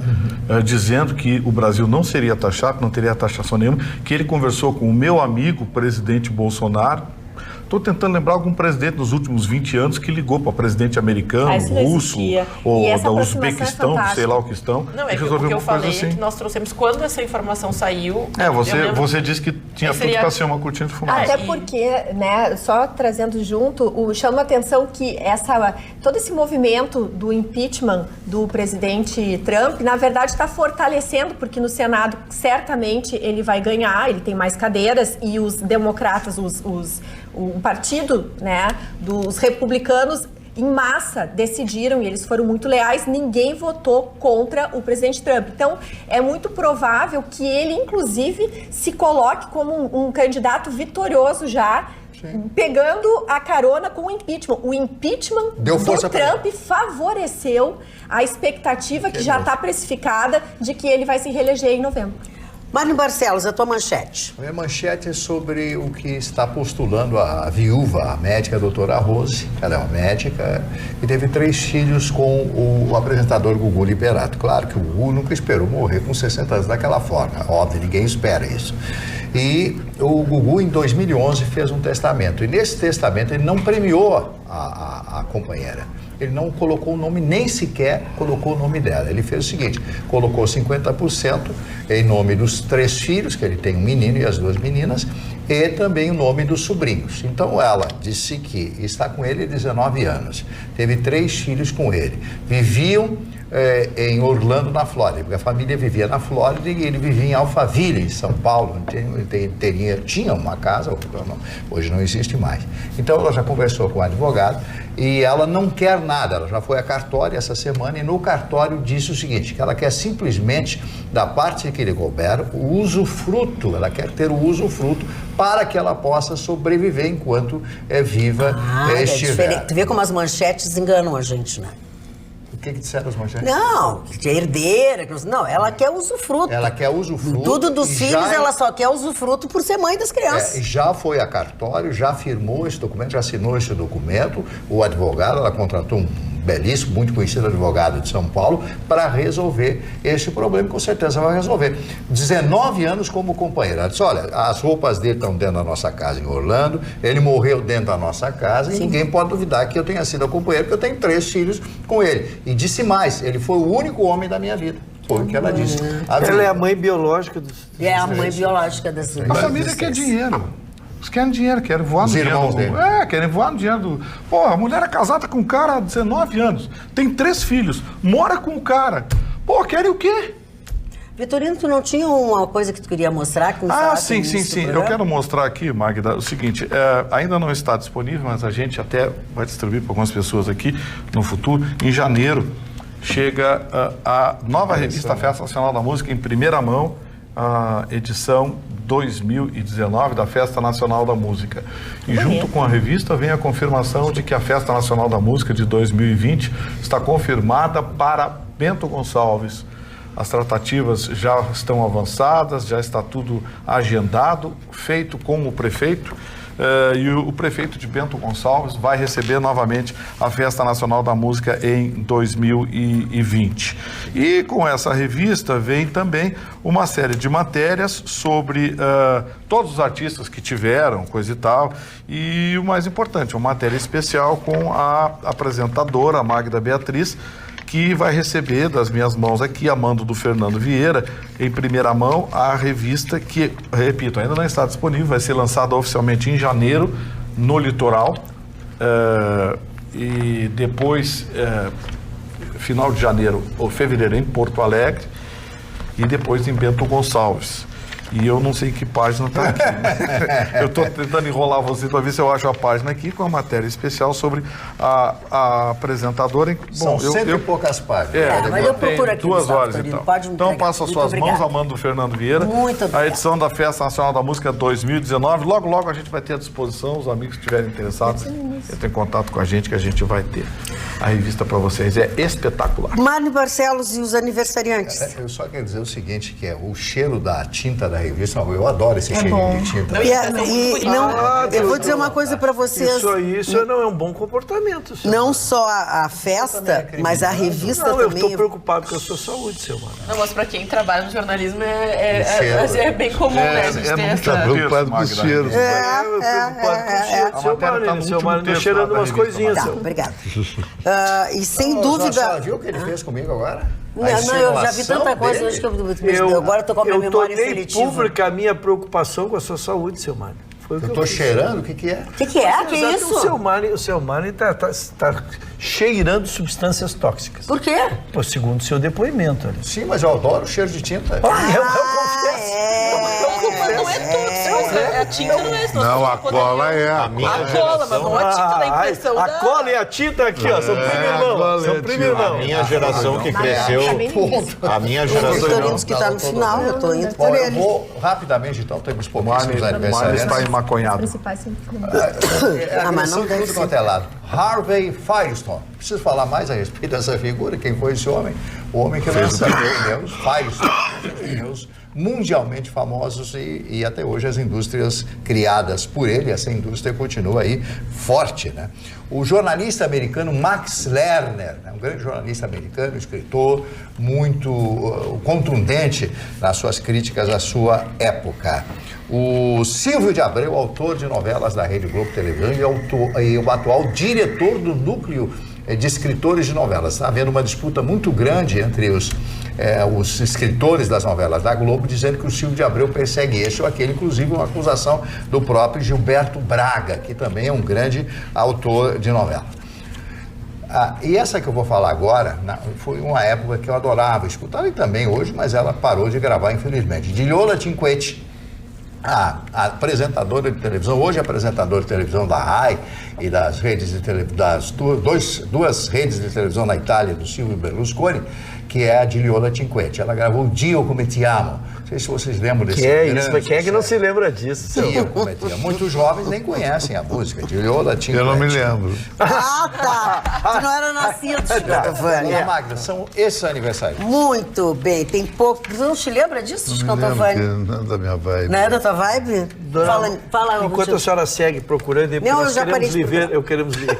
dizendo que o Brasil não seria taxado, não teria taxação nenhuma, que ele conversou com o meu amigo, o presidente Bolsonaro. Estou tentando lembrar algum presidente nos últimos 20 anos que ligou para presidente americano, russo, ou da Uzbequistão, sei lá o que estão. Não, é que o que eu falei assim. É que nós trouxemos, quando essa informação saiu... Você disse que tinha tudo para ser uma cortina de fumaça. Até porque, né, só trazendo junto, chama a atenção que todo esse movimento do impeachment do presidente Trump, na verdade, está fortalecendo, porque no Senado, certamente, ele vai ganhar, ele tem mais cadeiras, e os democratas, o partido, né, dos republicanos, em massa, decidiram, e eles foram muito leais, ninguém votou contra o presidente Trump. Então, é muito provável que ele, inclusive, se coloque como um candidato vitorioso já, pegando a carona com o impeachment. O impeachment do Trump favoreceu a expectativa que já está precificada de que ele vai se reeleger em novembro. Marlene Barcelos, a tua manchete. A minha manchete é sobre o que está postulando a viúva, a médica, a doutora Rose. Ela é uma médica e teve 3 filhos com o apresentador Gugu Liberato. Claro que o Gugu nunca esperou morrer com 60 anos daquela forma. Óbvio, ninguém espera isso. E o Gugu, em 2011, fez um testamento. E nesse testamento ele não premiou a companheira. Ele não colocou o nome, nem sequer colocou o nome dela. Ele fez o seguinte, colocou 50% em nome dos 3 filhos, que ele tem um menino e as 2 meninas, e também o nome dos sobrinhos. Então ela disse que está com ele há 19 anos, teve 3 filhos com ele, viviam em Orlando, na Flórida, porque a família vivia na Flórida e ele vivia em Alphaville, em São Paulo. Tinha uma casa, hoje não existe mais. Então ela já conversou com o advogado e ela não quer nada, ela já foi a cartório essa semana e no cartório disse o seguinte, que ela quer simplesmente, da parte que lhe couber, o usufruto, ela quer ter o usufruto para que ela possa sobreviver enquanto é viva, estiver. Tu vê como as manchetes enganam a gente, né? O que disseram as manchetes? Não, que é herdeira. Não, ela quer usufruto. Ela quer usufruto. Tudo dos filhos, ela só quer usufruto por ser mãe das crianças. Já foi a cartório, já firmou esse documento, já assinou esse documento. O advogado, ela contratou um belíssimo, muito conhecido advogado de São Paulo, para resolver esse problema, com certeza vai resolver. 19 anos como companheiro. Ela disse, olha, as roupas dele estão dentro da nossa casa em Orlando, ele morreu dentro da nossa casa. Sim. E ninguém pode duvidar que eu tenha sido a companheira, porque eu tenho 3 filhos com ele. E disse mais, ele foi o único homem da minha vida. Foi o que ela disse. Ela é a mãe biológica dos... É a mãe biológica das... A família quer dinheiro. Eles querem dinheiro, querem voar no dinheiro. Querem voar no dinheiro do... Pô, a mulher é casada com um cara há 19 anos, tem 3 filhos, mora com o cara. Pô, querem o quê? Vitorino, tu não tinha uma coisa que tu queria mostrar? Que sim. Eu quero mostrar aqui, Magda, o seguinte, ainda não está disponível, mas a gente até vai distribuir para algumas pessoas aqui no futuro. Em janeiro, chega a nova revista Festa Nacional da Música em primeira mão, a edição 2019 da Festa Nacional da Música. E junto com a revista vem a confirmação de que a Festa Nacional da Música de 2020 está confirmada para Bento Gonçalves. As tratativas já estão avançadas, já está tudo agendado, feito com o prefeito. E o prefeito de Bento Gonçalves vai receber novamente a Festa Nacional da Música em 2020. E com essa revista vem também uma série de matérias sobre todos os artistas que tiveram, coisa e tal, e o mais importante, uma matéria especial com a apresentadora Magda Beatriz, que vai receber das minhas mãos aqui, a mando do Fernando Vieira, em primeira mão, a revista que, repito, ainda não está disponível, vai ser lançada oficialmente em janeiro, no Litoral, e depois, final de janeiro ou fevereiro, em Porto Alegre, e depois em Bento Gonçalves. E eu não sei que página está aqui. Eu estou tentando enrolar você para ver se eu acho a página aqui com a matéria especial sobre a apresentadora. Bom, são sempre poucas páginas. Mas eu procuro aqui, 2 horas e tal. Então passo as suas mãos, Amando Fernando Vieira. Muito obrigado. A edição da Festa Nacional da Música 2019. Logo, logo a gente vai ter à disposição, os amigos que estiverem interessados, entrem em contato com a gente que a gente vai ter. A revista para vocês é espetacular. Marne Barcelos e os aniversariantes. Eu só quero dizer o seguinte, que é o cheiro da tinta da revista, eu adoro esse cheiro de tinta. Eu vou dizer uma coisa para vocês. Isso não é um bom comportamento. Não só a festa, mas a revista também. Eu estou preocupado com a sua saúde, seu Mano. Não, mas para quem trabalha no jornalismo é bem comum, né? A gente tem essa... preocupado com os cheiros. Eu preocupado com o cheiro, seu Mano. Estou cheirando umas coisinhas. Tá, obrigado. E sem dúvida... Você viu o que ele fez comigo agora? Não, eu já vi tanta coisa hoje que agora estou com a minha memória seletiva. Eu pública a minha preocupação com a sua saúde, seu Mano. Eu estou cheirando? O que é? O que é? Que isso? O seu Mano está cheirando substâncias tóxicas. Por quê? Segundo o seu depoimento. Ali. Sim, mas eu adoro o cheiro de tinta. Eu confesso. Não é tudo, a tinta não é isso. Não, a cola é a cola, mas não a tinta da impressão. A cola e a tinta aqui, ó, são primo irmão. A minha geração que cresceu... A minha geração... que está no final, eu estou indo por ele. Eu vou rapidamente, então, temos pouquíssimos aniversariantes. Maconhado. Mas não deve ser. Quanto é lado. Harvey Firestone. Preciso falar mais a respeito dessa figura. Quem foi esse homem? O homem que lançou pneus Firestone. Pneus mundialmente famosos e até hoje as indústrias criadas por ele, essa indústria continua aí forte, né? O jornalista americano Max Lerner, um grande jornalista americano, escritor, muito contundente nas suas críticas à sua época. O Silvio de Abreu, autor de novelas da Rede Globo Televisão e o atual diretor do núcleo de escritores de novelas. Está havendo uma disputa muito grande entre os escritores das novelas da Globo, dizendo que o Silvio de Abreu persegue este ou aquele, inclusive uma acusação do próprio Gilberto Braga, que também é um grande autor de novela. E essa que eu vou falar agora, foi uma época que eu adorava escutar, e também hoje, mas ela parou de gravar, infelizmente. Diliola Cinquetti, a apresentadora de televisão, hoje apresentadora de televisão da RAI e das redes de duas redes de televisão na Itália, do Silvio Berlusconi, que é a Diliola Cinquetti. Ela gravou Dio Come Ti Amo. Não sei se vocês lembram desse Quem é que não se lembra disso? Dio Come Ti Amo. Muitos jovens nem conhecem a música. Diliola Cinquetti. Eu não me lembro. Tá. Tu não era nascido, Cantovani. Magda, são esses aniversários. Muito bem. Tem pouco. Tu não te lembra disso, Cantovani? Não é da minha vibe. Não é da tua vibe? Fala. Enquanto a senhora segue procurando, nós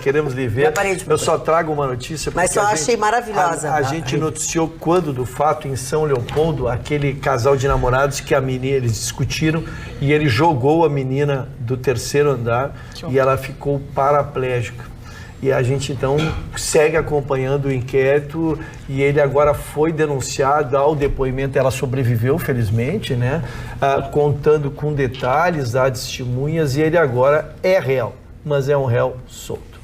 queremos lhe ver. Eu só trago uma notícia. Mas só achei maravilhosa. A gente noticiou quando do fato em São Leopoldo, aquele casal de namorados que eles discutiram e ele jogou a menina do 3º andar e ela ficou paraplégica. E a gente então segue acompanhando o inquérito e ele agora foi denunciado ao depoimento. Ela sobreviveu, felizmente, né? Contando com detalhes, testemunhas, e ele agora é réu, mas é um réu solto.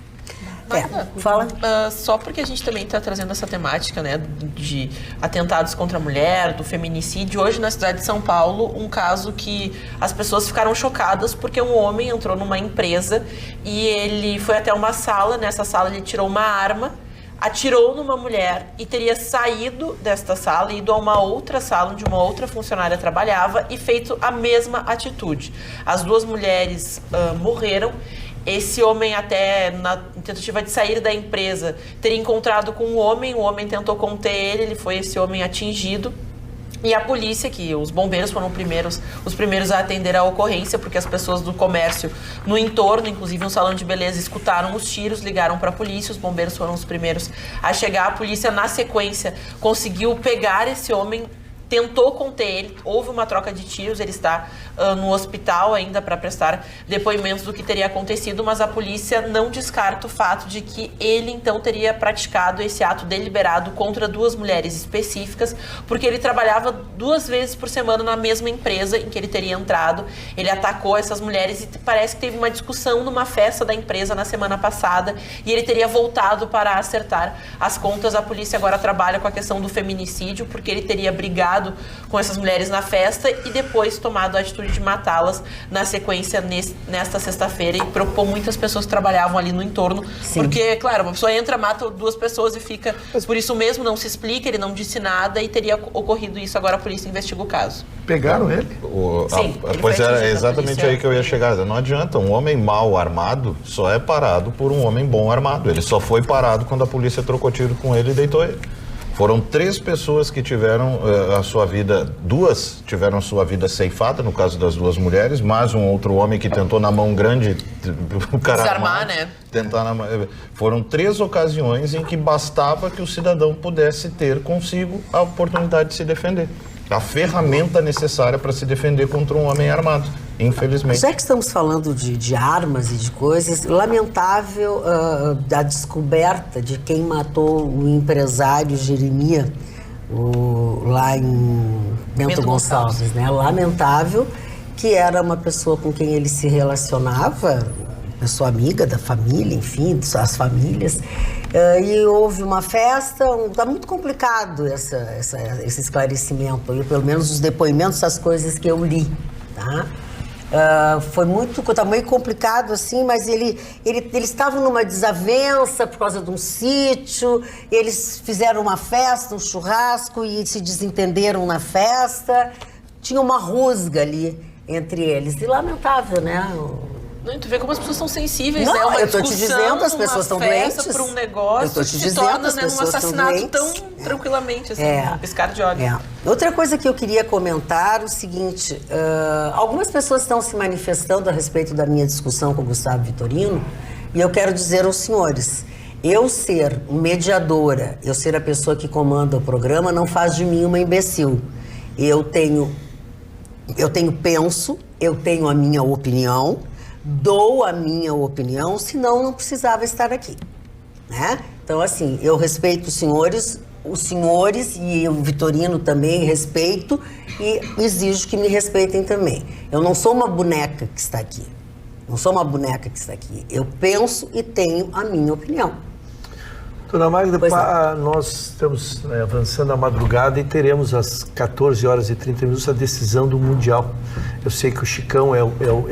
Fala. Só porque a gente também está trazendo essa temática, né, de atentados contra a mulher, do feminicídio. Hoje, na cidade de São Paulo, um caso que as pessoas ficaram chocadas porque um homem entrou numa empresa e ele foi até uma sala. Nessa sala, ele tirou uma arma, atirou numa mulher e teria saído desta sala, ido a uma outra sala onde uma outra funcionária trabalhava e feito a mesma atitude. As duas mulheres morreram. Esse homem, até na tentativa de sair da empresa, teria encontrado com o homem tentou conter ele foi esse homem atingido. E a polícia, que os bombeiros foram os primeiros a atender a ocorrência, porque as pessoas do comércio no entorno, inclusive um salão de beleza, escutaram os tiros, ligaram para a polícia, os bombeiros foram os primeiros a chegar. A polícia, na sequência, conseguiu pegar esse homem, tentou conter ele, houve uma troca de tiros, ele está no hospital ainda para prestar depoimentos do que teria acontecido, mas a polícia não descarta o fato de que ele então teria praticado esse ato deliberado contra duas mulheres específicas, porque ele trabalhava 2 vezes por semana na mesma empresa em que ele teria entrado. Ele atacou essas mulheres e parece que teve uma discussão numa festa da empresa na semana passada e ele teria voltado para acertar as contas. A polícia agora trabalha com a questão do feminicídio, porque ele teria brigado conversado com essas mulheres na festa e depois tomado a atitude de matá-las na sequência nesta sexta-feira e preocupou muitas pessoas que trabalhavam ali no entorno. Sim. Porque, claro, uma pessoa entra, mata 2 pessoas e fica... Por isso mesmo não se explica, ele não disse nada e teria ocorrido isso. Agora a polícia investiga o caso. Pegaram ele? Sim. Pois era exatamente aí que eu ia chegar. Não adianta, um homem mal armado só é parado por um homem bom armado. Ele só foi parado quando a polícia trocou tiro com ele e deitou ele. Foram 3 pessoas que tiveram a sua vida, 2 tiveram sua vida ceifada, no caso das 2 mulheres, mais um outro homem que tentou na mão grande o cara desarmar, né? Foram 3 ocasiões em que bastava que o cidadão pudesse ter consigo a oportunidade de se defender. A ferramenta necessária para se defender contra um homem armado, infelizmente. Já que estamos falando de armas e de coisas, lamentável a descoberta de quem matou o empresário Jeremias lá em Bento Gonçalves, né? Lamentável, que era uma pessoa com quem ele se relacionava, pessoa amiga da família, enfim, das famílias. E houve uma festa, está muito complicado esse esclarecimento, e pelo menos os depoimentos, as coisas que eu li, tá? Tá meio complicado assim, mas eles estavam numa desavença por causa de um sítio, eles fizeram uma festa, um churrasco e se desentenderam na festa, tinha uma rusga ali entre eles, e lamentável, né? Não, tu vê como as pessoas são sensíveis, não, né? Uma eu tô te dizendo, as pessoas estão doentes. Para um negócio que se torna, né, um assassinato tão tranquilamente, assim, um piscar de olhos. Outra coisa que eu queria comentar, o seguinte, algumas pessoas estão se manifestando a respeito da minha discussão com o Gustavo Vitorino, e eu quero dizer aos senhores, eu ser mediadora, eu ser a pessoa que comanda o programa, não faz de mim uma imbecil. Eu tenho a minha opinião, dou a minha opinião, senão não precisava estar aqui, né? Então, assim, eu respeito os senhores e o Vitorino também respeito e exijo que me respeitem também. Eu não sou uma boneca que está aqui, eu penso e tenho a minha opinião. Dona Magda, nós estamos avançando a madrugada e teremos às 14h30 a decisão do Mundial. Eu sei que o Chicão é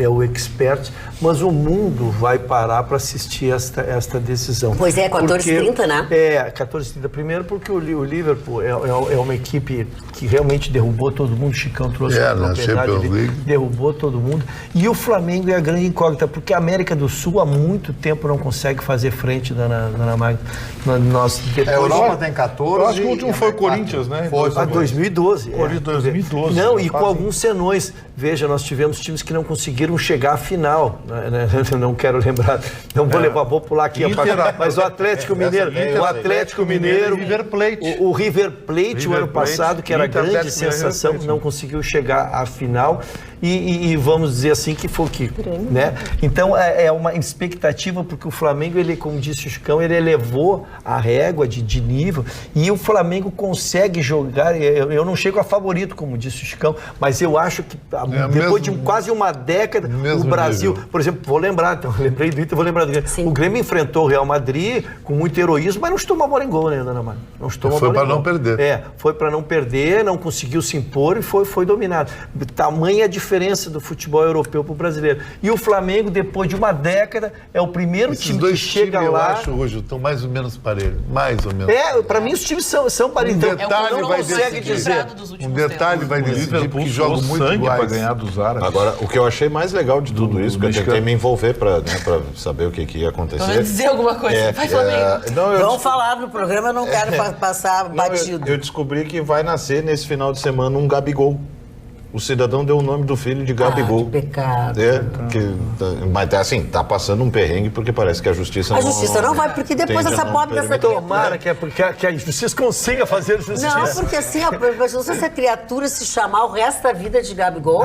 o expert, mas o mundo vai parar para assistir esta decisão. Pois é, 14h30, né? 14h30. Primeiro porque o Liverpool é uma equipe que realmente derrubou todo mundo. O Chicão trouxe a propriedade, ele derrubou todo mundo. E o Flamengo é a grande incógnita, porque a América do Sul há muito tempo não consegue fazer frente, Dona Magda. A Europa tem 14. Eu acho que o último foi o Corinthians, né? Foi 2012. Corinthians 2012. Não, e com alguns senões. Veja, nós tivemos times que não conseguiram chegar à final. Não quero lembrar, não vou pular aqui. Mas o Atlético Mineiro, o River Plate. O River Plate, o ano passado, que era a grande sensação, não conseguiu chegar à final. E vamos dizer assim que foi o que, né? Então é uma expectativa, porque o Flamengo, ele, como disse o Chicão, ele elevou a régua de nível e o Flamengo consegue jogar. Eu não chego a favorito, como disse o Chicão, mas eu acho que depois de quase uma década, o Brasil, por exemplo, lembrei do Inter, vou lembrar do Grêmio. O Grêmio enfrentou o Real Madrid com muito heroísmo, mas não chutou uma bola em gol, né, Dona Mara? Foi para não perder. Foi para não perder, não conseguiu se impor e foi dominado. Tamanha a diferença do futebol europeu para o brasileiro. E o Flamengo, depois de uma década, é o primeiro time que chega lá. Eu acho, hoje, estão mais ou menos parelhos. Mais ou menos. Para mim, os times são parelhos. Um detalhe vai decidir, porque joga muito iguais. Agora, o que eu achei mais legal de tudo isso, que eu tentei me envolver para saber o que ia acontecer. Vamos dizer alguma coisa. Vai, Flamengo. Vamos falar no programa, eu não quero passar batido. Eu descobri que vai nascer nesse final de semana um Gabigol. O cidadão deu o nome do filho de Gabigol. Que pecado. Mas assim, tá passando um perrengue porque parece que a justiça não... A justiça não vai, porque depois essa pobre dessa criatura... Tomara que a justiça consiga fazer justiça. Não, porque assim, se essa criatura se chamar o resto da vida de Gabigol,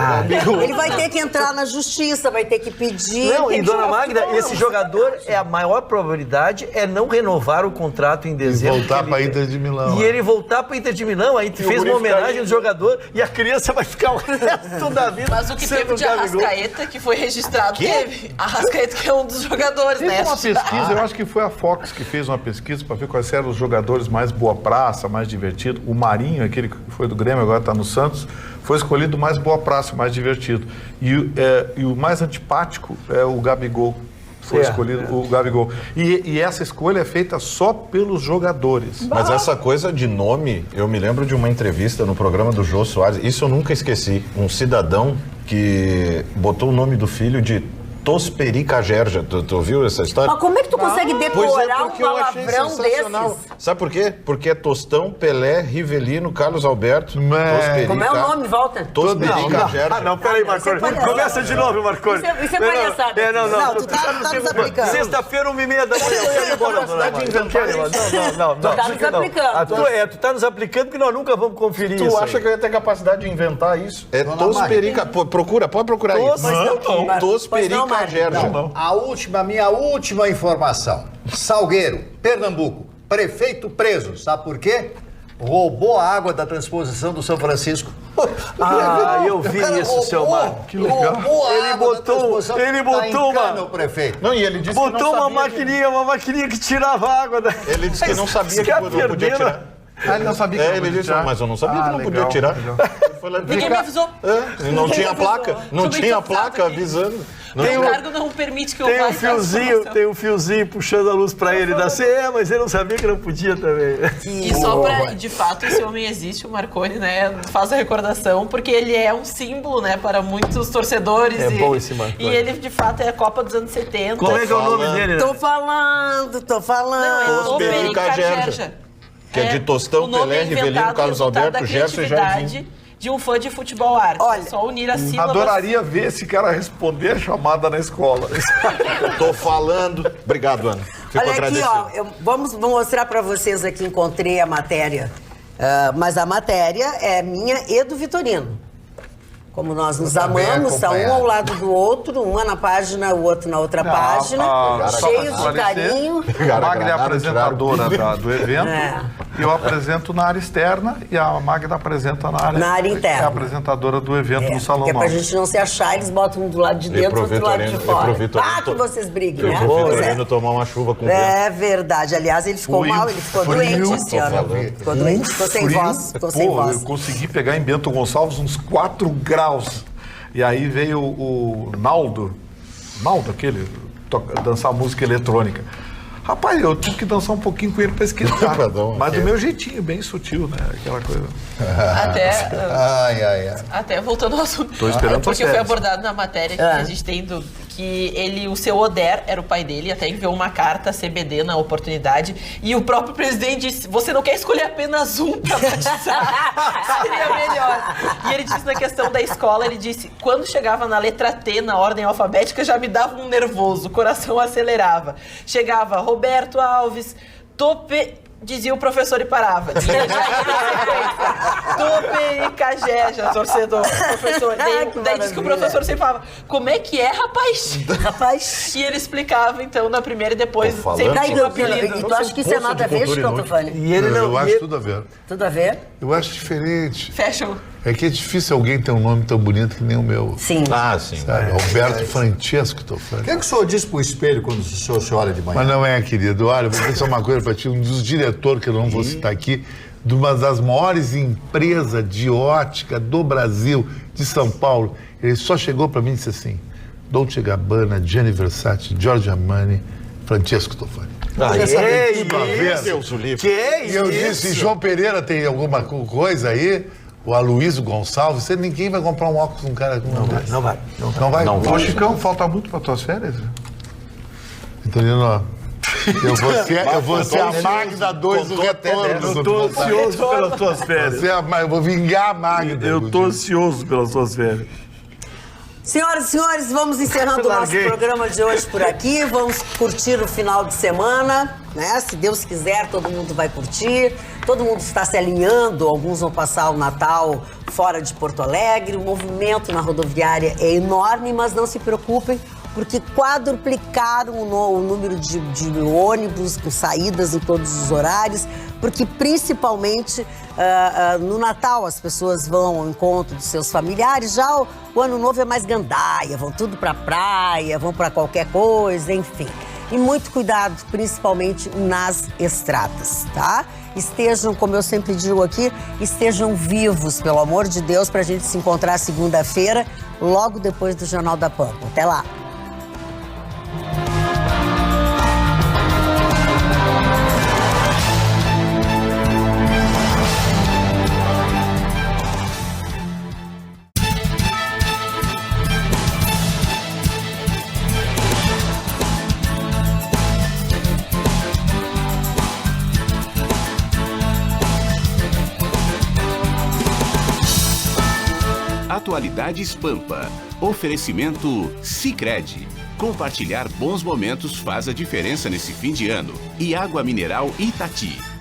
ele vai ter que entrar na justiça, vai ter que pedir... Não, e Dona Magda, esse jogador, a maior probabilidade é não renovar o contrato em dezembro. E voltar para a Inter de Milão. E ele voltar para a Inter de Milão, aí fez uma homenagem ao jogador e a criança vai ficar o resto da vida. Mas o que teve de Arrascaeta, que foi registrado, teve. Arrascaeta, que é um dos jogadores, Teve né? uma pesquisa, eu acho que foi a Fox que fez uma pesquisa para ver quais eram os jogadores mais boa praça, mais divertido. O Marinho, aquele que foi do Grêmio, agora está no Santos, foi escolhido mais boa praça, mais divertido. E o mais antipático é o Gabigol. Foi escolhido o Gabigol. E essa escolha é feita só pelos jogadores. Mas essa coisa de nome, eu me lembro de uma entrevista no programa do Jô Soares, isso eu nunca esqueci. Um cidadão que botou o nome do filho de Tosperi Cagerja. Tu ouviu essa história? Mas como é que tu consegue decorar um palavrão desses? Sabe por quê? Porque é Tostão, Pelé, Rivelino, Carlos Alberto, Tosperi. Como é o nome? Volta. Tosperi Cagerja. Não, peraí, Marconi. Começa de novo, Marconi. Isso é palhaçada. Não, tu tá nos aplicando. Sexta-feira, 1h30 da manhã. Não. Tu tá nos aplicando. Tu tá nos aplicando porque nós nunca vamos conferir isso. Tu acha que eu ia ter capacidade de inventar isso? É Tosperi Cagerja. Procura, pode procurar aí. Tosperi Cagerja. A minha última informação. Salgueiro, Pernambuco, prefeito preso. Sabe por quê? Roubou a água da transposição do São Francisco. Eu vi isso, seu Marco. Que legal. Ele botou uma... prefeito. Não, e ele disse botou que não uma maquininha que tirava água da... Ele disse que não sabia que não podia tirar. Ele não sabia que não ele podia disse, tirar. mas eu não sabia que não podia tirar. Ninguém me avisou. Não tinha placa. Não tinha placa avisando. O cargo não permite que eu vá. Tem um fiozinho puxando a luz pra ele da CE, mas ele não sabia que não podia também. E só pra, de fato, esse homem existe, o Marconi, né? Faz a recordação, porque ele é um símbolo, né, para muitos torcedores. É bom esse Marconi. E ele, de fato, é a Copa dos anos 70. Como é que é o nome dele? Tô falando. Não, é Tosperi Cagerja. Que é de Tostão, Pelé, Rivelino, Carlos Alberto, Gerson e Jardim. De um fã de futebol arte. Olha, só unir as sílabas. Adoraria ver esse cara responder a chamada na escola. Tô falando. Obrigado, Ana. Fico olha agradecido. aqui, ó. Vou mostrar para vocês aqui, encontrei a matéria. Mas a matéria é minha e do Vitorino. Como nós nos amamos, tá um ao lado do outro, uma na página, o outro na outra página, cheios de carinho. A Magda é a apresentadora do evento, eu apresento na área externa e a Magda apresenta na área interna. É a apresentadora do evento no Salão 9. Porque pra gente não se achar, eles botam um do lado de dentro e outro do lado de fora. Que vocês briguem, né? O Vitorino tomar uma chuva com É verdade. Aliás, ele ficou mal, ele ficou doente esse ano. Ficou doente, ficou sem voz. Eu consegui pegar em Bento Gonçalves uns 4 graus. E aí veio o Naldo, aquele, dançar música eletrônica. Rapaz, eu tive que dançar um pouquinho com ele pra esquentar. Mas do meu jeitinho, bem sutil, né? Aquela coisa. Até voltando ao assunto. Tô esperando porque foi abordado na matéria que a gente tem que o seu Oder era o pai dele, até enviou uma carta à CBD na oportunidade, e o próprio presidente disse, você não quer escolher apenas um pra batizar? Seria melhor. E ele disse na questão da escola, ele disse, quando chegava na letra T, na ordem alfabética, já me dava um nervoso, o coração acelerava. Chegava Roberto Alves, dizia o professor e parava. Tosperi Cagerja, torcedor, professor. Daí disse que o professor sempre falava, como é que é, rapaz? E ele explicava, então, na primeira e depois, sempre tinha um apelido. E tu acha que isso é nada a ver, Tofani? Eu acho tudo a ver. Tudo a ver? Eu acho diferente. Fashion. É que é difícil alguém ter um nome tão bonito que nem o meu. Sim. Sim. Sabe? Roberto Francesco Tofani. O que o senhor diz pro espelho quando o senhor se olha de manhã? Mas não é, querido. Olha, vou dizer uma coisa pra ti. Um dos diretores, que eu não vou citar aqui, de uma das maiores empresas de ótica do Brasil, de São Paulo, ele só chegou pra mim e disse assim, Dolce / Gabbana, Gianni Versace, Giorgio Armani, Francesco Tofani. E eu disse, João Pereira tem alguma coisa aí? O Aloysio Gonçalves, ninguém vai comprar um óculos um cara como esse. Não vai. Ô, Chicão, falta muito para tuas férias? Vitorino, eu vou ser a Magda 2 do retorno. Eu tô ansioso pelas tuas férias. Eu vou vingar a Magda. Eu tô ansioso pelas tuas férias. Senhoras e senhores, vamos encerrando o nosso programa de hoje por aqui. Vamos curtir o final de semana, né? Se Deus quiser, todo mundo vai curtir. Todo mundo está se alinhando. Alguns vão passar o Natal fora de Porto Alegre. O movimento na rodoviária é enorme, mas não se preocupem, porque quadruplicaram o número de ônibus com saídas em todos os horários, porque principalmente No Natal as pessoas vão ao encontro dos seus familiares, já o Ano Novo é mais gandaia, vão tudo pra praia, vão pra qualquer coisa, enfim. E muito cuidado, principalmente nas estradas, tá? Estejam, como eu sempre digo aqui, estejam vivos, pelo amor de Deus, pra gente se encontrar segunda-feira, logo depois do Jornal da Pampa. Até lá! Atualidades Pampa. Oferecimento Sicredi. Compartilhar bons momentos faz a diferença nesse fim de ano. E água mineral Itati.